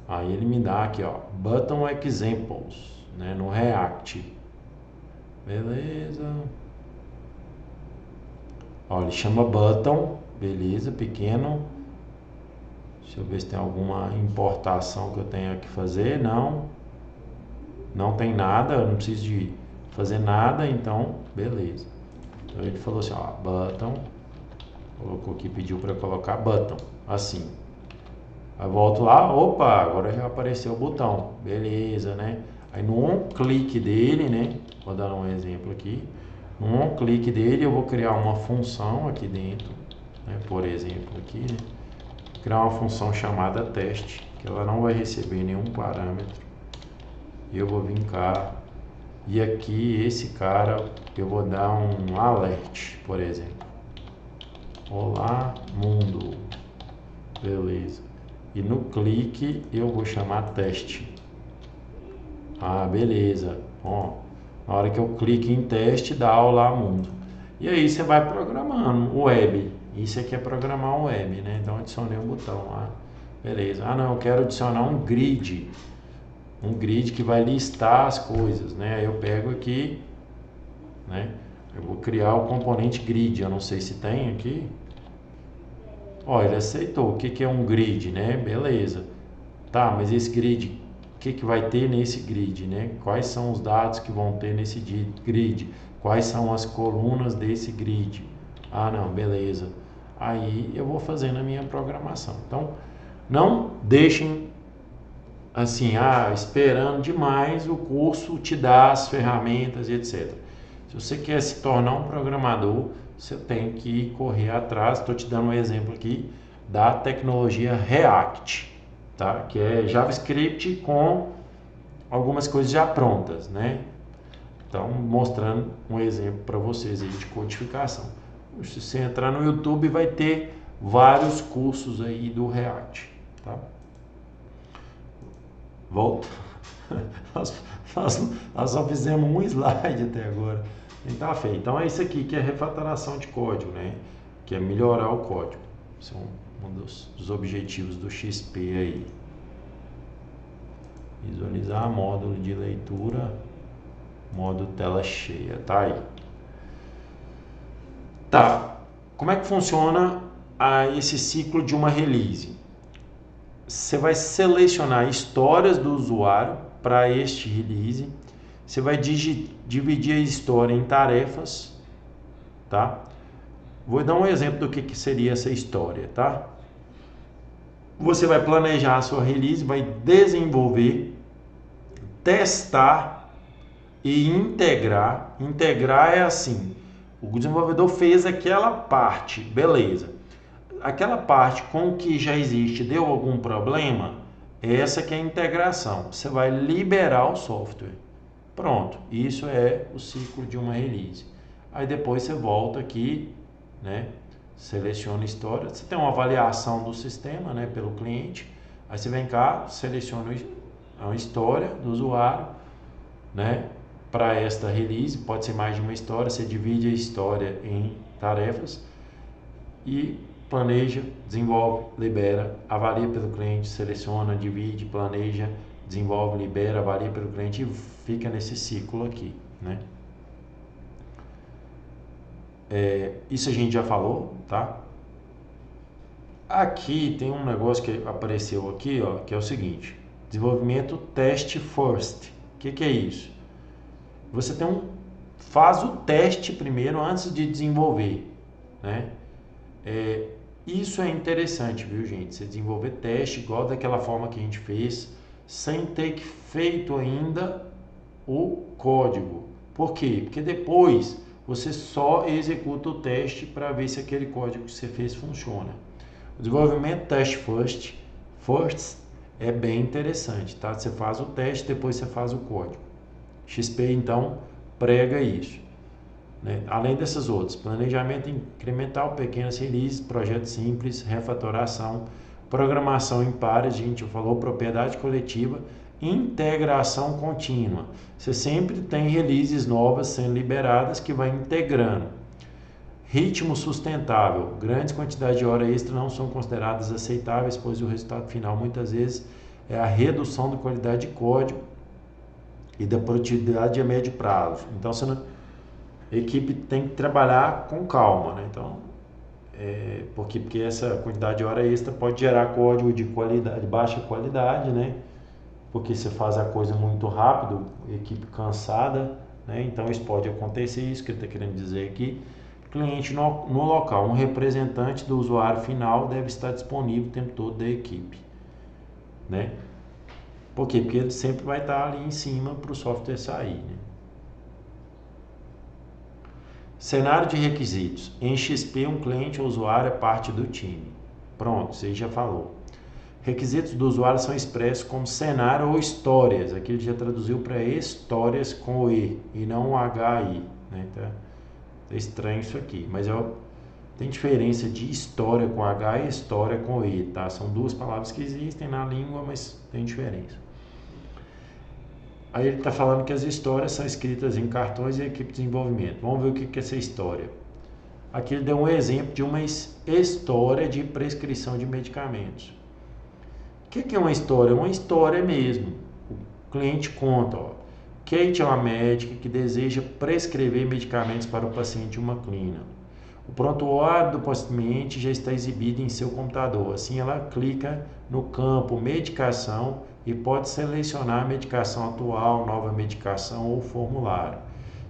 Aí ele me dá aqui, ó, button examples, né, no React. Beleza. Ó, ele chama button, beleza, pequeno. Deixa eu ver se tem alguma importação que eu tenha que fazer. Não. Não tem nada, eu não preciso de fazer nada, então, beleza. Então ele falou assim, ó, button. Colocou aqui, pediu para colocar button, assim. Aí volto lá, opa, agora já apareceu o botão, beleza, né? Aí no on-click dele, né? Vou dar um exemplo aqui. No on-click dele eu vou criar uma função aqui dentro, né? Por exemplo aqui, né? Vou criar uma função chamada teste, que ela não vai receber nenhum parâmetro. Eu vou vir cá e aqui esse cara eu vou dar um alert, por exemplo. Olá, mundo. Beleza. E no clique eu vou chamar teste. Ah, beleza. Ó, na hora que eu clique em teste, dá olá mundo. E aí você vai programando o web. Isso aqui é programar o web, né? Então adicionei um botão lá. Beleza. Ah, não, eu quero adicionar um grid. Um grid que vai listar as coisas, né? Aí eu pego aqui, né? Eu vou criar o componente grid. Eu não sei se tem aqui. Ó, ele aceitou. O que é um grid, né? Beleza. Tá, mas esse grid, o que vai ter nesse grid, né? Quais são os dados que vão ter nesse grid? Quais são as colunas desse grid? Ah, não, beleza. Aí eu vou fazendo a minha programação. Então, não deixem assim, esperando demais, o curso te dá as ferramentas e etc. Se você quer se tornar um programador, você tem que correr atrás. Estou te dando um exemplo aqui da tecnologia React, tá? Que é JavaScript com algumas coisas já prontas, né? Então, mostrando um exemplo para vocês aí de codificação. Se você entrar no YouTube, vai ter vários cursos aí do React, tá? Volta. Nós só fizemos um slide até agora. Então, tá feito. Então é isso aqui que é refatoração de código, né? Que é melhorar o código. Esse é um dos objetivos do XP aí. Visualizar módulo de leitura, modo tela cheia, tá aí. Tá. Como é que funciona esse ciclo de uma release? Você vai selecionar histórias do usuário para este release. Você vai dividir a história em tarefas, tá? Vou dar um exemplo do que seria essa história, tá? Você vai planejar a sua release, vai desenvolver, testar e integrar. Integrar é assim, o desenvolvedor fez aquela parte, beleza. Aquela parte com o que já existe deu algum problema, essa que é a integração. Você vai liberar o software. Pronto, isso é o ciclo de uma release. Aí depois você volta aqui, né? Seleciona a história. Você tem uma avaliação do sistema, né? Pelo cliente. Aí você vem cá, seleciona a história do usuário, né? Para esta release, pode ser mais de uma história. Você divide a história em tarefas e planeja, desenvolve, libera, avalia pelo cliente, seleciona, divide, planeja, desenvolve, libera, avalia pelo cliente e fica nesse ciclo aqui, né? Isso a gente já falou, tá? Aqui tem um negócio que apareceu aqui, ó, que é o seguinte: desenvolvimento test first. O que é isso? Você faz o teste primeiro antes de desenvolver, né? Isso é interessante, viu, gente? Você desenvolver teste igual daquela forma que a gente fez, sem ter feito ainda o código. Por quê? Porque depois você só executa o teste para ver se aquele código que você fez funciona. O desenvolvimento test first é bem interessante, tá? Você faz o teste, depois você faz o código. XP, então, prega isso. Né? Além dessas outras, planejamento incremental, pequenas releases, projeto simples, refatoração, programação em pares, a gente falou, propriedade coletiva, integração contínua. Você sempre tem releases novas sendo liberadas que vai integrando. Ritmo sustentável. Grandes quantidades de hora extra não são consideradas aceitáveis, pois o resultado final muitas vezes é a redução da qualidade de código e da produtividade a médio prazo. Então, a equipe tem que trabalhar com calma, né? Então, porque essa quantidade de hora extra pode gerar código de qualidade, de baixa qualidade, né? Porque você faz a coisa muito rápido, equipe cansada, né? Então isso pode acontecer, isso que ele está querendo dizer aqui. Cliente no local, um representante do usuário final deve estar disponível o tempo todo da equipe, né? Por quê? Porque ele sempre vai estar ali em cima para o software sair, né? Cenário de requisitos. Em XP, um cliente ou usuário é parte do time. Pronto, você já falou. Requisitos do usuário são expressos como cenário ou histórias. Aqui ele já traduziu para histórias com o E e não o HI. Né? Tá estranho isso aqui, mas tem diferença de história com H e história com E. Tá? São duas palavras que existem na língua, mas tem diferença. Aí ele está falando que as histórias são escritas em cartões e equipe de desenvolvimento. Vamos ver o que é essa história. Aqui ele deu um exemplo de uma história de prescrição de medicamentos. O que é uma história? Uma história mesmo. O cliente conta, Kate é uma médica que deseja prescrever medicamentos para o paciente de uma clínica. O prontuário do paciente já está exibido em seu computador. Assim, ela clica no campo medicação e pode selecionar a medicação atual, nova medicação ou formulário.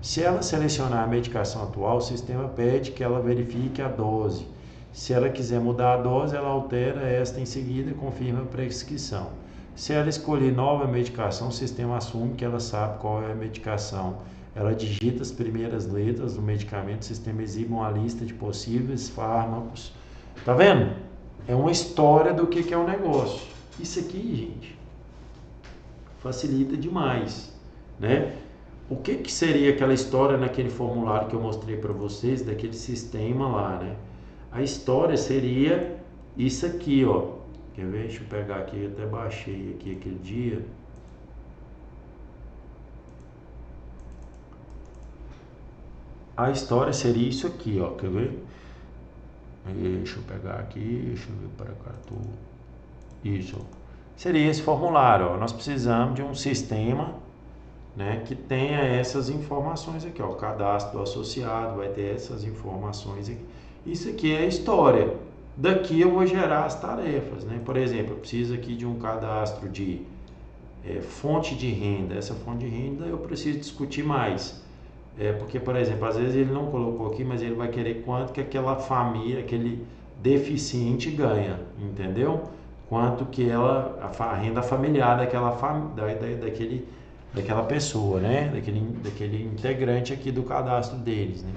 Se ela selecionar a medicação atual, o sistema pede que ela verifique a dose. Se ela quiser mudar a dose, ela altera esta em seguida e confirma a prescrição. Se ela escolher nova medicação, o sistema assume que ela sabe qual é a medicação. Ela digita as primeiras letras do medicamento, o sistema exibe uma lista de possíveis fármacos. Tá vendo? É uma história do que é um negócio. Isso aqui, gente, facilita demais, né? O que seria aquela história naquele formulário que eu mostrei para vocês, daquele sistema lá, né? A história seria isso aqui, ó. Quer ver? Deixa eu pegar aqui, eu até baixei aqui aquele dia. A história seria isso aqui, ó. Quer ver? Deixa eu pegar aqui, deixa eu ver para cá. Isso. Seria esse formulário, ó. Nós precisamos de um sistema, né, que tenha essas informações aqui, ó. O cadastro do associado vai ter essas informações aqui. Isso aqui é a história. Daqui eu vou gerar as tarefas, né? Por exemplo, eu preciso aqui de um cadastro de fonte de renda. Essa fonte de renda eu preciso discutir mais. Porque, por exemplo, às vezes ele não colocou aqui, mas ele vai querer quanto que aquela família, aquele deficiente ganha, entendeu? Quanto que a renda familiar daquela pessoa, né? Daquele integrante aqui do cadastro deles, né?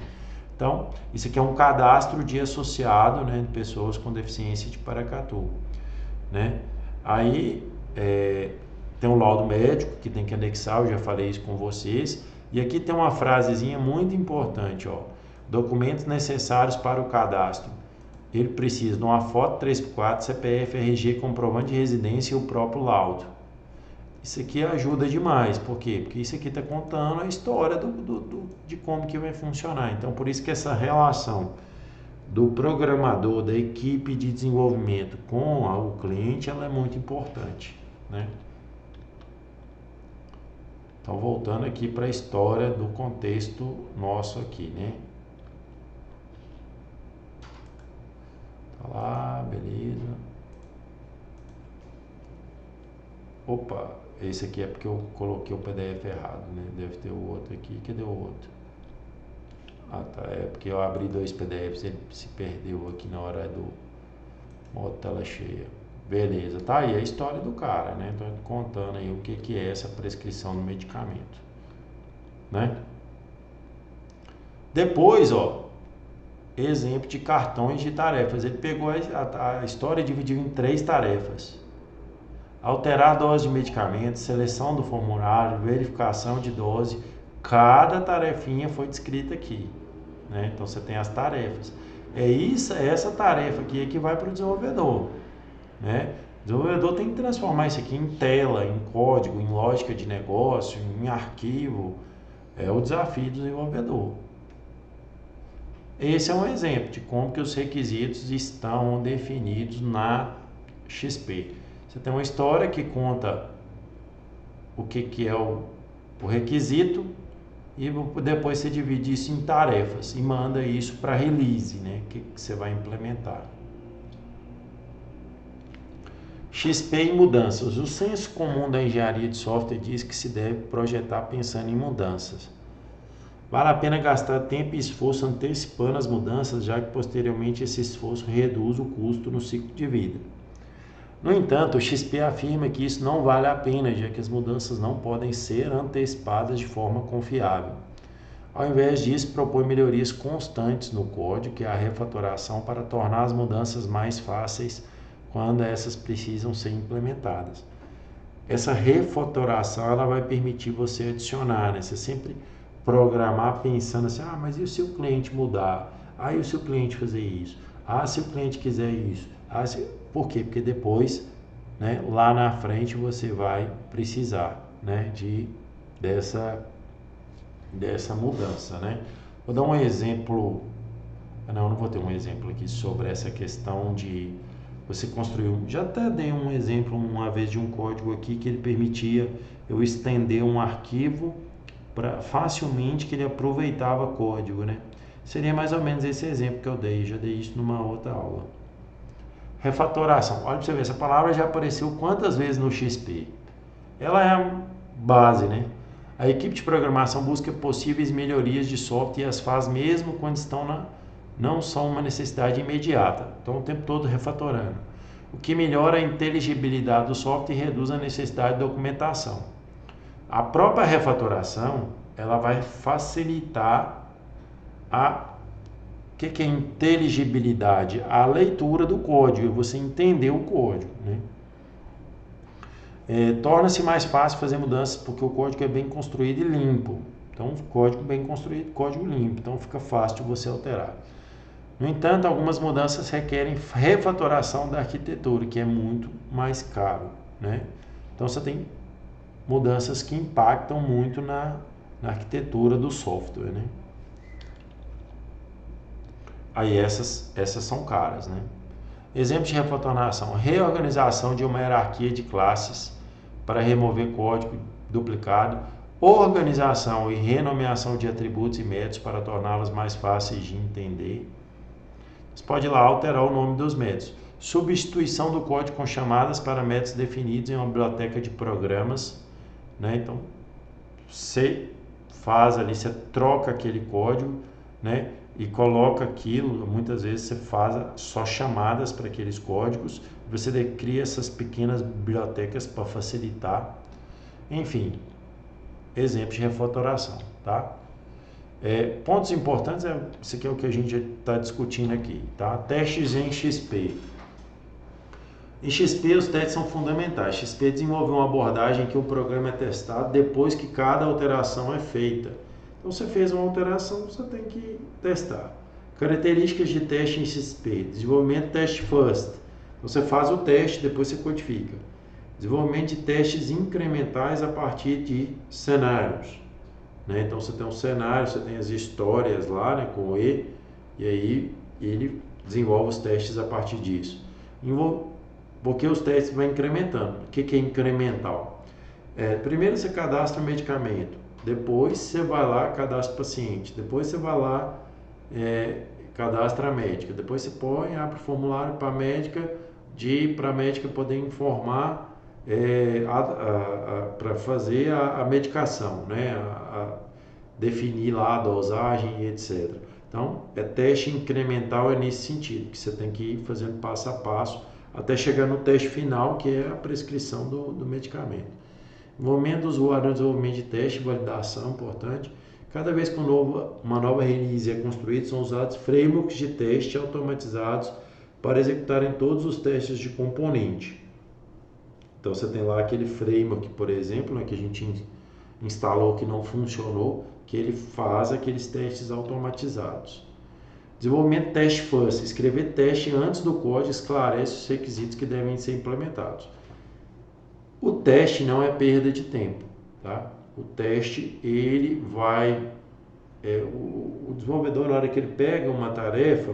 Então, isso aqui é um cadastro de associado, né, de pessoas com deficiência de Paracatu, né? Aí tem um laudo médico que tem que anexar, eu já falei isso com vocês. E aqui tem uma frasezinha muito importante, ó. Documentos necessários para o cadastro. Ele precisa de uma foto 3x4, CPF, RG, comprovante de residência e o próprio laudo. Isso aqui ajuda demais, por quê? Porque isso aqui está contando a história de como que vai funcionar. Então, por isso que essa relação do programador, da equipe de desenvolvimento com o cliente, ela é muito importante, né? Então, voltando aqui para a história do contexto nosso aqui, né? Tá lá, beleza. Opa, esse aqui é porque eu coloquei o PDF errado, né? Deve ter o outro aqui. Cadê o outro? Ah, tá. É porque eu abri dois PDFs, ele se perdeu aqui na hora do modo tela cheia. Beleza, tá aí a história do cara, né? Então, contando aí o que é essa prescrição do medicamento, né? Depois, ó, exemplo de cartões de tarefas. Ele pegou a história e dividiu em 3 tarefas. alterar a dose de medicamentos, seleção do formulário, verificação de dose, cada tarefinha foi descrita aqui, né? Então você tem as tarefas. É essa tarefa aqui que vai para o desenvolvedor, né? O desenvolvedor tem que transformar isso aqui em tela, em código, em lógica de negócio, em arquivo. É o desafio do desenvolvedor. Esse é um exemplo de como que os requisitos estão definidos na XP. Você tem uma história que conta o que é o requisito e depois você divide isso em tarefas e manda isso para release, né? Que você vai implementar. XP em mudanças. O senso comum da engenharia de software diz que se deve projetar pensando em mudanças. Vale a pena gastar tempo e esforço antecipando as mudanças, já que posteriormente esse esforço reduz o custo no ciclo de vida. No entanto, o XP afirma que isso não vale a pena, já que as mudanças não podem ser antecipadas de forma confiável. Ao invés disso, propõe melhorias constantes no código, que é a refatoração, para tornar as mudanças mais fáceis quando essas precisam ser implementadas. Essa refatoração ela vai permitir você adicionar, né? Você sempre programar pensando assim, mas e se o cliente mudar? E se o cliente fazer isso? Se o cliente quiser isso? Por quê? Porque depois, né, lá na frente você vai precisar, né, dessa mudança, né? Vou dar um exemplo, não vou ter um exemplo aqui sobre essa questão de você construir, já até dei um exemplo uma vez de um código aqui que ele permitia eu estender um arquivo facilmente, que ele aproveitava código, né? Seria mais ou menos esse exemplo que eu dei, já dei isso numa outra aula. Refatoração, olha para você ver, essa palavra já apareceu quantas vezes no XP? Ela é a base, né? A equipe de programação busca possíveis melhorias de software e as faz mesmo quando não são uma necessidade imediata. Então o tempo todo refatorando. O que melhora a inteligibilidade do software e reduz a necessidade de documentação. A própria refatoração, ela vai facilitar o que é inteligibilidade? A leitura do código, você entender o código, né? Torna-se mais fácil fazer mudanças porque o código é bem construído e limpo. Então, código bem construído, código limpo. Então, fica fácil de você alterar. No entanto, algumas mudanças requerem refatoração da arquitetura, que é muito mais caro, né? Então, você tem mudanças que impactam muito na arquitetura do software, né? Aí essas são caras, né? Exemplos de refatoração: reorganização de uma hierarquia de classes para remover código duplicado, organização e renomeação de atributos e métodos para torná-los mais fáceis de entender. Você pode ir lá alterar o nome dos métodos. Substituição do código com chamadas para métodos definidos em uma biblioteca de programas, né? Então, você faz ali, você troca aquele código, né? E coloca aquilo, muitas vezes você faz só chamadas para aqueles códigos, você cria essas pequenas bibliotecas para facilitar. Enfim, exemplos de refatoração, tá? Pontos importantes, isso aqui é o que a gente está discutindo aqui, tá? Testes em XP. Em XP, os testes são fundamentais. XP desenvolveu uma abordagem em que o programa é testado depois que cada alteração é feita. Então, você fez uma alteração, você tem que testar. Características de teste em XP. Desenvolvimento teste first. Você faz o teste, depois você codifica. Desenvolvimento de testes incrementais a partir de cenários, né? Então, você tem um cenário, você tem as histórias lá, né, com o E, e aí ele desenvolve os testes a partir disso. Porque os testes vão incrementando. O que é incremental? Primeiro você cadastra o medicamento. Depois você vai lá, cadastra o paciente. Depois você vai lá, cadastra a médica. Depois você abre o formulário para a médica, para a médica poder informar para fazer a medicação, né? Definir lá a dosagem e etc. Então, teste incremental nesse sentido, que você tem que ir fazendo passo a passo até chegar no teste final, que é a prescrição do medicamento. Envolvimento do usuário no desenvolvimento de teste e validação, importante. Cada vez que uma nova release é construída, são usados frameworks de teste automatizados para executarem todos os testes de componente. Então você tem lá aquele framework, por exemplo, né, que a gente instalou que não funcionou, que ele faz aqueles testes automatizados. Desenvolvimento test first, escrever teste antes do código esclarece os requisitos que devem ser implementados. O teste não é perda de tempo, tá? O teste, ele vai, o desenvolvedor, na hora que ele pega uma tarefa,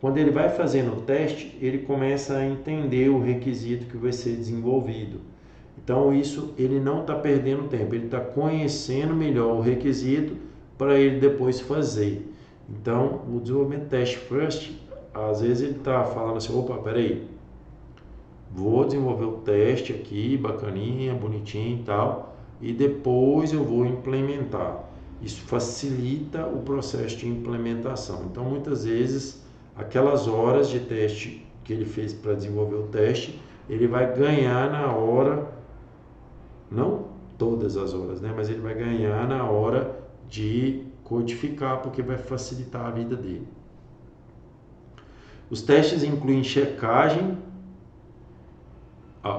quando ele vai fazendo o teste, ele começa a entender o requisito que vai ser desenvolvido. Então, isso ele não está perdendo tempo, ele está conhecendo melhor o requisito para ele depois fazer. Então, o desenvolvimento test first, às vezes ele está falando assim, opa, peraí, vou desenvolver o teste aqui, bacaninha, bonitinho e tal, e depois eu vou implementar. Isso facilita o processo de implementação. Então, muitas vezes, aquelas horas de teste que ele fez para desenvolver o teste, ele vai ganhar na hora, não todas as horas, né? Mas ele vai ganhar na hora de codificar, porque vai facilitar a vida dele. Os testes incluem checagem.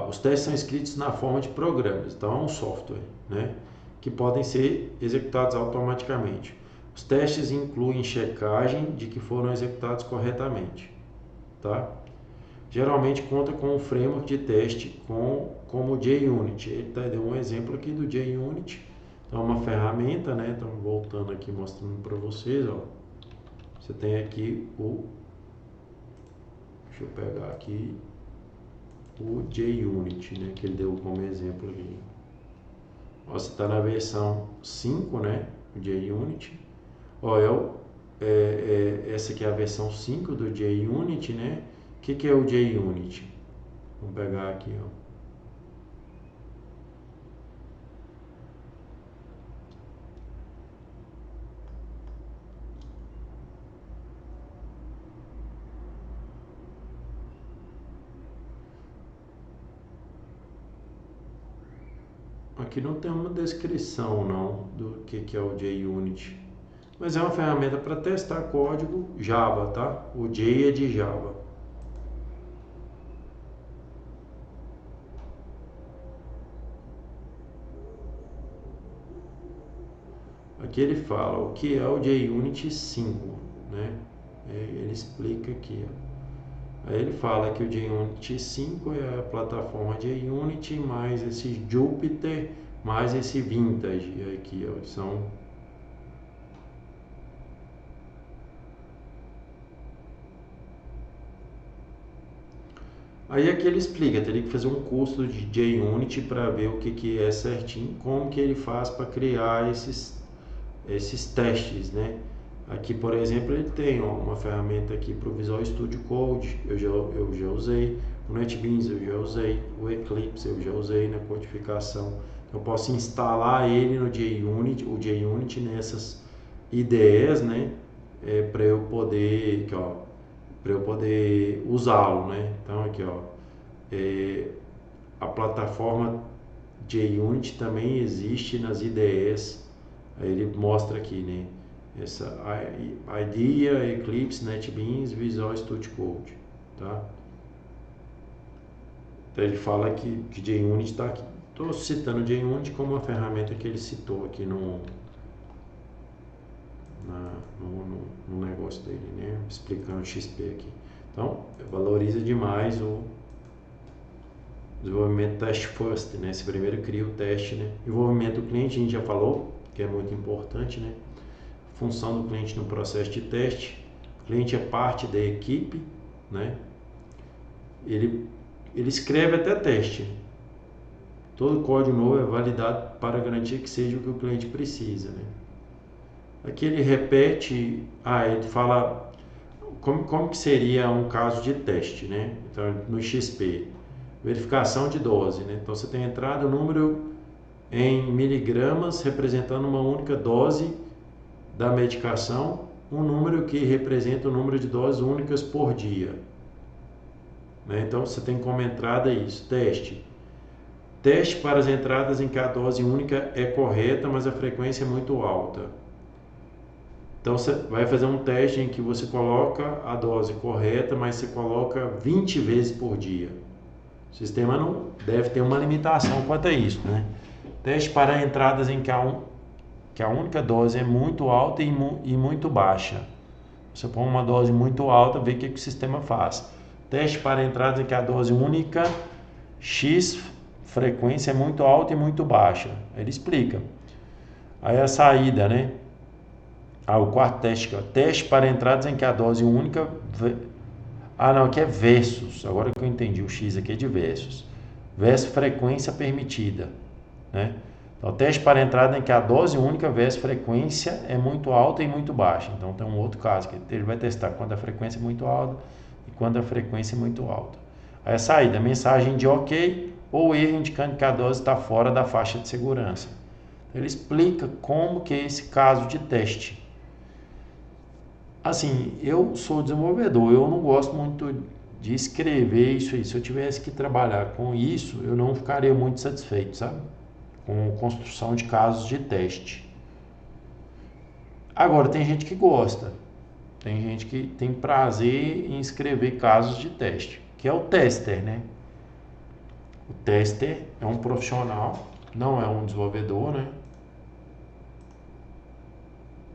Os testes são escritos na forma de programas, então é um software, né? Que podem ser executados automaticamente. Os testes incluem checagem de que foram executados corretamente, tá? Geralmente conta com um framework de teste como o JUnit. Ele deu um exemplo aqui do JUnit. Então, é uma ferramenta, né? Então, voltando aqui, mostrando para vocês, ó. Você tem aqui deixa eu pegar aqui o JUnit, né? Que ele deu como exemplo aqui. Ó, você está na versão 5, né? O JUnit. Ó, essa aqui é a versão 5 do JUnit, né? O que é o JUnit? Vamos pegar aqui, ó. Aqui não tem uma descrição não do que é o JUnit, mas é uma ferramenta para testar código Java, tá? O J é de Java. Aqui ele fala o que é o JUnit 5, né? Ele explica aqui, ó. Aí ele fala que o JUnit 5 é a plataforma JUnit mais esse Jupyter mais esse Vintage aqui, ó, são aí aqui ele explica, teria que fazer um curso de JUnit para ver o que é certinho, como que ele faz para criar esses testes, né? Aqui, por exemplo, ele tem uma ferramenta aqui para o Visual Studio Code, eu já usei, o NetBeans eu já usei, o Eclipse eu já usei na codificação. Eu posso instalar ele no JUnit, o JUnit nessas IDEs, né? Para eu poder, aqui, ó, para eu poder usá-lo, né? Então aqui, ó, a plataforma JUnit também existe nas IDEs. Aí ele mostra aqui, né? Essa IDEA, Eclipse, NetBeans, Visual Studio Code, tá? Então ele fala que JUnit está aqui. Estou citando o JUnit como uma ferramenta que ele citou aqui no negócio dele, né? Explicando o XP aqui. Então, valoriza demais o desenvolvimento test first, né? Você primeiro cria o teste, né? Envolvimento do cliente, a gente já falou, que é muito importante, né? Função do cliente no processo de teste. O cliente é parte da equipe, né? Ele escreve até teste. Todo código novo é validado para garantir que seja o que o cliente precisa, né? Aqui ele repete, ele fala como que seria um caso de teste, né? Então, no XP, verificação de dose, né? Então, você tem entrada o número em miligramas representando uma única dose da medicação, um número que representa o número de doses únicas por dia, né? Então, você tem como entrada isso, teste para as entradas em que a dose única é correta, mas a frequência é muito alta. Então, você vai fazer um teste em que você coloca a dose correta, mas você coloca 20 vezes por dia. O sistema não deve ter uma limitação quanto a isso, né? Teste para entradas em que a única dose é muito alta e muito baixa. Você põe uma dose muito alta, vê o que o sistema faz. Teste para entradas em que a dose única X frequência é muito alta e muito baixa. Ele explica. Aí a saída, né? O quarto teste aqui, ó. Teste para entradas em que a dose única... não, aqui é versus. Agora que eu entendi, o X aqui é de versus. Versus frequência permitida, né? Então, teste para entrada em que a dose única versus frequência é muito alta e muito baixa. Então, tem um outro caso que ele vai testar quando a frequência é muito alta e quando a frequência é muito alta. Aí a saída, mensagem de OK ou erro indicando que a dose está fora da faixa de segurança. Ele explica como que é esse caso de teste. Assim, eu sou desenvolvedor, eu não gosto muito de escrever isso aí. Se eu tivesse que trabalhar com isso, eu não ficaria muito satisfeito, sabe? Com construção de casos de teste. Agora, tem gente que gosta, tem gente que tem prazer em escrever casos de teste, que é o tester, né? O tester é um profissional, não é um desenvolvedor, né?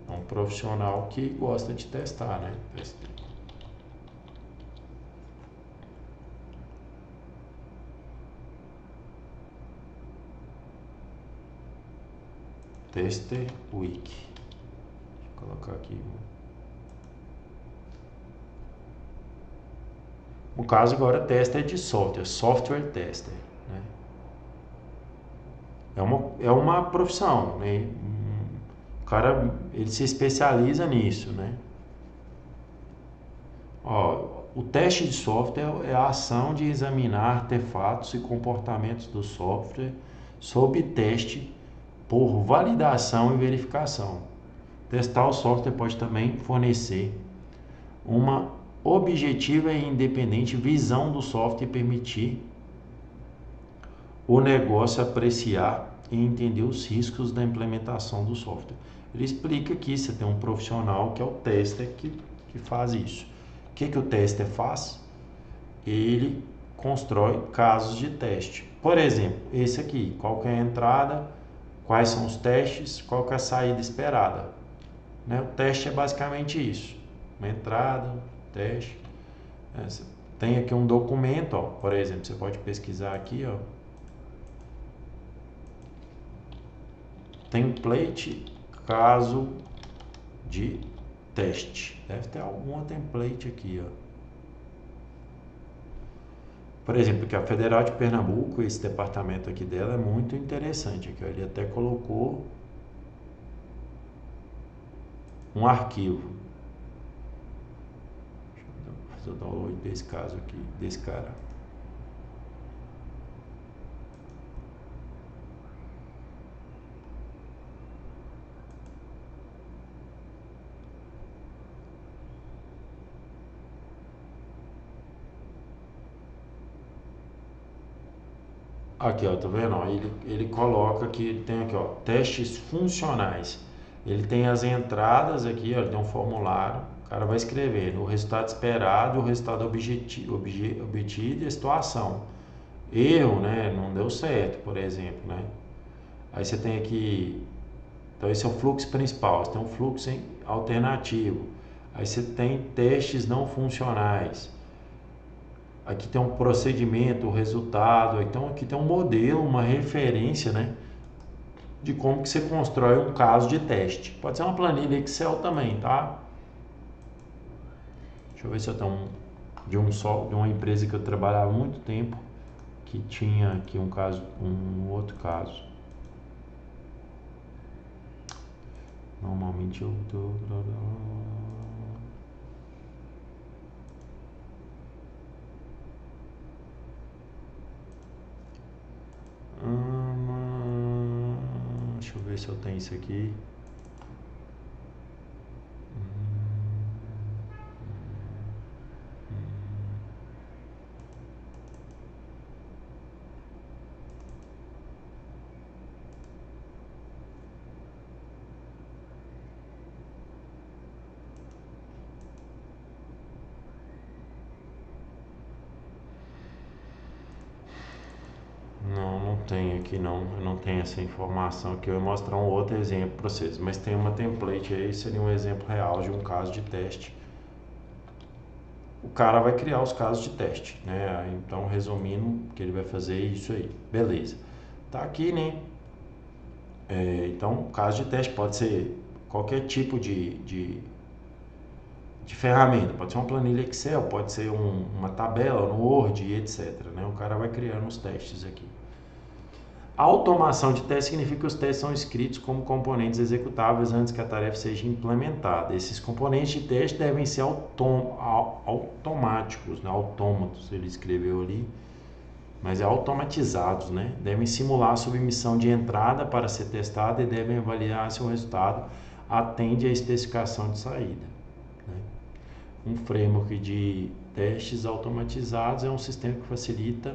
É um profissional que gosta de testar, né? Tester Wiki. Deixa eu colocar aqui. No caso agora, tester de software, software tester, né? É uma profissão, né? O cara, ele se especializa nisso, né? O teste de software é a ação de examinar artefatos e comportamentos do software sob teste por validação e verificação. Testar o software pode também fornecer uma objetiva e independente visão do software e permitir o negócio apreciar e entender os riscos da implementação do software. Ele explica que você tem um profissional que é o tester que faz isso. O que o tester faz? Ele constrói casos de teste. Por exemplo, esse aqui, qual que é a entrada, quais são os testes, qual que é a saída esperada. Né? O teste é basicamente isso. Uma entrada, teste. Tem aqui um documento, ó, por exemplo, você pode pesquisar aqui, ó. Template caso de teste. Deve ter alguma template aqui, ó. Por exemplo, que a Federal de Pernambuco, esse departamento aqui dela é muito interessante. Aqui, ó, ele até colocou um arquivo. Deixa eu fazer o download desse caso aqui, desse cara. Aqui, ó, tá vendo? Ó, ele coloca que tem aqui, ó, testes funcionais. Ele tem as entradas aqui, ó, ele tem um formulário. O cara vai escrever o resultado esperado, o resultado obtido e a situação. Erro, né? Não deu certo, por exemplo, né? Aí você tem aqui, então esse é o fluxo principal. Você tem um fluxo alternativo. Aí você tem testes não funcionais. Aqui tem um procedimento, o resultado. Então aqui tem um modelo, uma referência, né, de como que você constrói um caso de teste. Pode ser uma planilha Excel também, tá? Deixa eu ver se eu tenho de uma empresa que eu trabalhava há muito tempo que tinha aqui um caso, um outro caso. Normalmente eu tô... Deixa eu ver se eu tenho isso aqui. tem aqui não, eu não tenho essa informação aqui, eu vou mostrar um outro exemplo para vocês, mas tem uma template aí, seria um exemplo real de um caso de teste. O cara vai criar os casos de teste, né? Então, resumindo, que ele vai fazer isso aí, beleza. Tá aqui, né? Então, o caso de teste pode ser qualquer tipo de ferramenta, pode ser uma planilha Excel, pode ser uma tabela no Word, etc. Né? O cara vai criando os testes aqui. A automação de teste significa que os testes são escritos como componentes executáveis antes que a tarefa seja implementada. Esses componentes de teste devem ser automáticos, né? Autômatos, ele escreveu ali, mas é automatizados, né? Devem simular a submissão de entrada para ser testada e devem avaliar se o resultado atende à especificação de saída. Um framework de testes automatizados é um sistema que facilita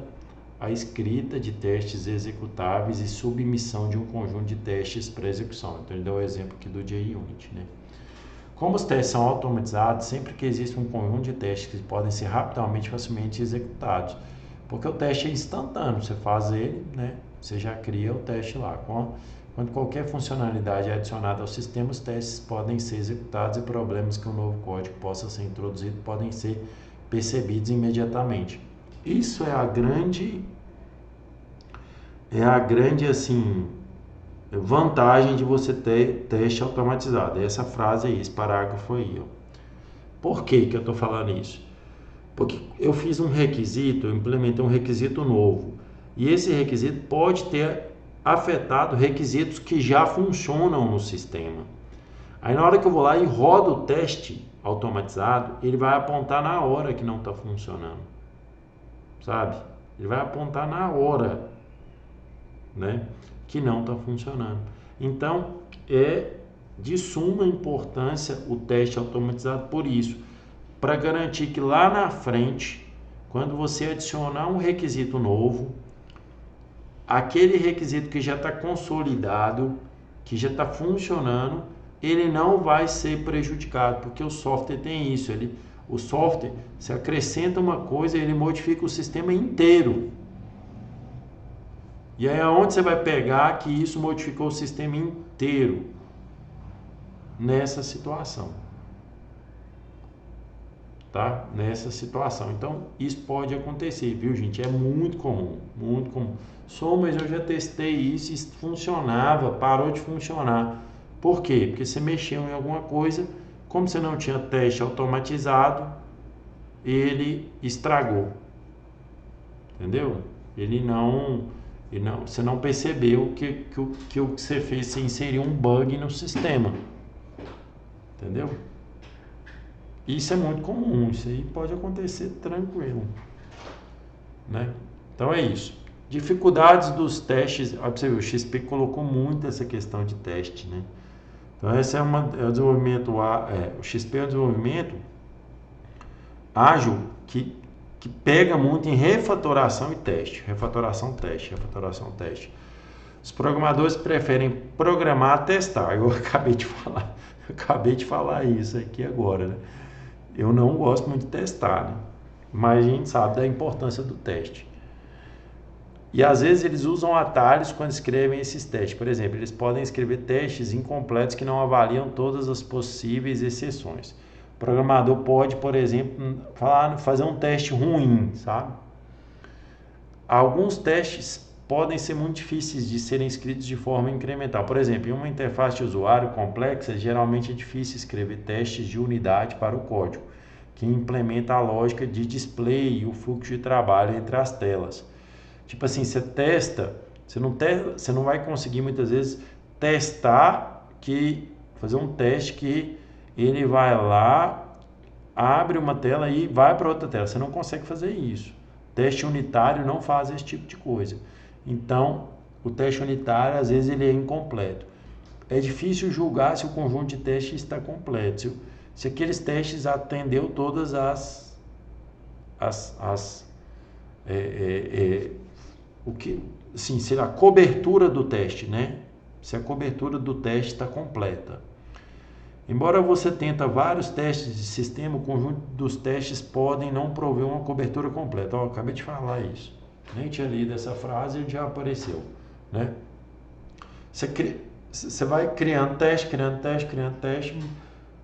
a escrita de testes executáveis e submissão de um conjunto de testes para execução. Então, ele deu o exemplo aqui do JUnit, né? Como os testes são automatizados, sempre que existe um conjunto de testes que podem ser rapidamente e facilmente executados, porque o teste é instantâneo, você faz ele, né? Você já cria o teste lá. Quando qualquer funcionalidade é adicionada ao sistema, os testes podem ser executados e problemas que o novo código possa ser introduzido podem ser percebidos imediatamente. Isso é a grande assim, vantagem de você ter teste automatizado. Essa frase aí, esse parágrafo aí, ó. Por que eu estou falando isso? Porque eu fiz um requisito, eu implementei um requisito novo, e esse requisito pode ter afetado requisitos que já funcionam no sistema. Aí na hora que eu vou lá e rodo o teste automatizado, ele vai apontar na hora que não está funcionando, sabe? Ele vai apontar na hora, né, que não está funcionando. Então, é de suma importância o teste automatizado por isso, para garantir que lá na frente, quando você adicionar um requisito novo, aquele requisito que já está consolidado, que já está funcionando, ele não vai ser prejudicado, porque o software tem isso. O software, se acrescenta uma coisa, ele modifica o sistema inteiro. E aí aonde você vai pegar que isso modificou o sistema inteiro? Nessa situação. Tá? Nessa situação. Então, isso pode acontecer, viu, gente? É muito comum, muito comum. Mas eu já testei isso e funcionava, parou de funcionar. Por quê? Porque você mexeu em alguma coisa, como você não tinha teste automatizado, ele estragou. Entendeu? Você não percebeu que o que você fez, você inseriu um bug no sistema. Entendeu? Isso é muito comum, isso aí pode acontecer tranquilo, né? Então é isso. Dificuldades dos testes, você viu, o XP colocou muito essa questão de teste, né? Então essa é o desenvolvimento, o XP é um desenvolvimento ágil que pega muito em refatoração e teste, refatoração, teste. Os programadores preferem programar a testar. Eu acabei de falar isso aqui agora, né? Eu não gosto muito de testar, né? Mas a gente sabe da importância do teste. E às vezes eles usam atalhos quando escrevem esses testes. Por exemplo, eles podem escrever testes incompletos que não avaliam todas as possíveis exceções. O programador pode, por exemplo, fazer um teste ruim, sabe? Alguns testes podem ser muito difíceis de serem escritos de forma incremental. Por exemplo, em uma interface de usuário complexa, geralmente é difícil escrever testes de unidade para o código, que implementa a lógica de display e o fluxo de trabalho entre as telas. Tipo assim, você não vai conseguir muitas vezes fazer um teste que ele vai lá, abre uma tela e vai para outra tela. Você não consegue fazer isso. Teste unitário não faz esse tipo de coisa. Então, o teste unitário, às vezes, ele é incompleto. É difícil julgar se o conjunto de testes está completo. Se aqueles testes atendeu todas será a cobertura do teste, né? Se a cobertura do teste está completa. Embora você tenta vários testes de sistema, o conjunto dos testes podem não prover uma cobertura completa. Eu acabei de falar isso. Nem tinha lido essa frase e já apareceu, né? Você vai criando teste,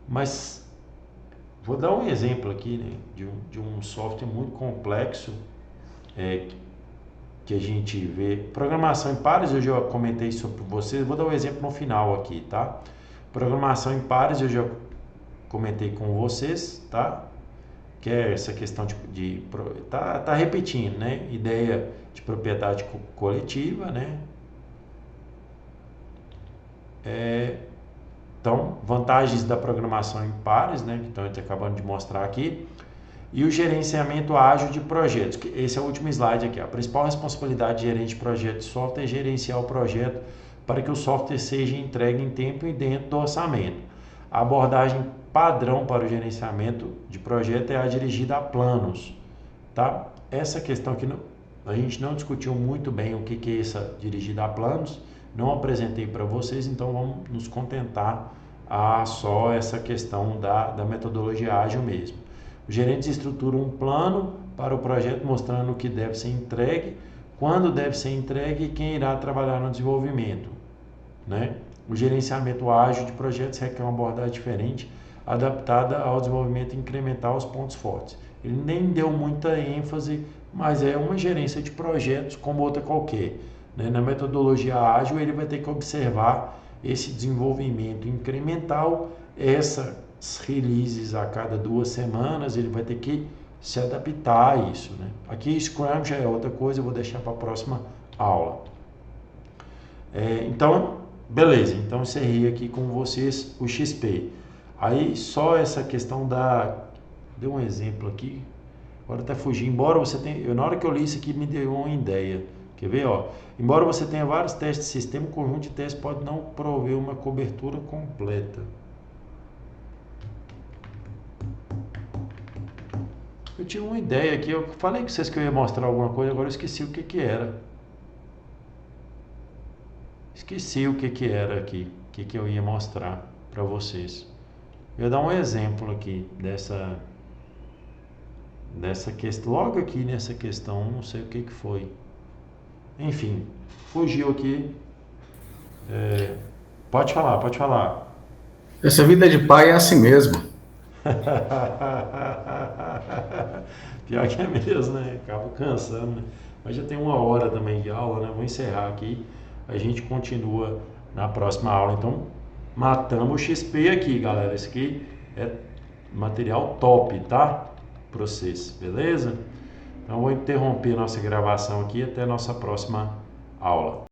mas vou dar um exemplo aqui, né, de um software muito complexo que a gente vê. Programação em pares, eu já comentei sobre vocês, vou dar um exemplo no final aqui, tá? Programação em pares, eu já comentei com vocês, tá? Que é essa questão tá repetindo, né? Ideia de propriedade coletiva, né? Então, vantagens da programação em pares, né? Que a gente acabando de mostrar aqui. E o gerenciamento ágil de projetos. Esse é o último slide aqui. A principal responsabilidade de gerente de projeto de software é gerenciar o projeto para que o software seja entregue em tempo e dentro do orçamento. A abordagem padrão para o gerenciamento de projeto é a dirigida a planos. Tá? Essa questão aqui a gente não discutiu muito bem o que é essa dirigida a planos. Não apresentei para vocês, então vamos nos contentar a só essa questão da metodologia ágil mesmo. Os gerentes estruturam um plano para o projeto mostrando o que deve ser entregue, quando deve ser entregue e quem irá trabalhar no desenvolvimento, né? O gerenciamento ágil de projetos requer uma abordagem diferente, adaptada ao desenvolvimento incremental aos pontos fortes. Ele nem deu muita ênfase, mas é uma gerência de projetos como outra qualquer, né? Na metodologia ágil, ele vai ter que observar esse desenvolvimento incremental, essas releases a cada 2 semanas, ele vai ter que se adaptar a isso, né? Aqui Scrum já é outra coisa, eu vou deixar para a próxima aula. Então, beleza, então encerrei aqui com vocês o XP. Aí só essa questão deu um exemplo aqui, agora até fugi, embora você tenha, na hora que eu li isso aqui me deu uma ideia, quer ver, ó? Embora você tenha vários testes de sistema, o conjunto de testes pode não prover uma cobertura completa. Eu tinha uma ideia aqui, eu falei com vocês que eu ia mostrar alguma coisa, agora eu esqueci o que era. Esqueci o que era aqui, o que eu ia mostrar para vocês. Eu ia dar um exemplo aqui dessa questão, logo aqui nessa questão, não sei o que foi. Enfim, fugiu aqui. Pode falar. Essa vida de pai é assim mesmo. Pior que é mesmo, né? Acaba cansando, né? Mas já tem 1 hora também de aula, né? Vou encerrar aqui. A gente continua na próxima aula. Então, matamos o XP aqui, galera. Esse aqui é material top, tá? Para vocês, beleza? Então, vou interromper nossa gravação aqui até a nossa próxima aula.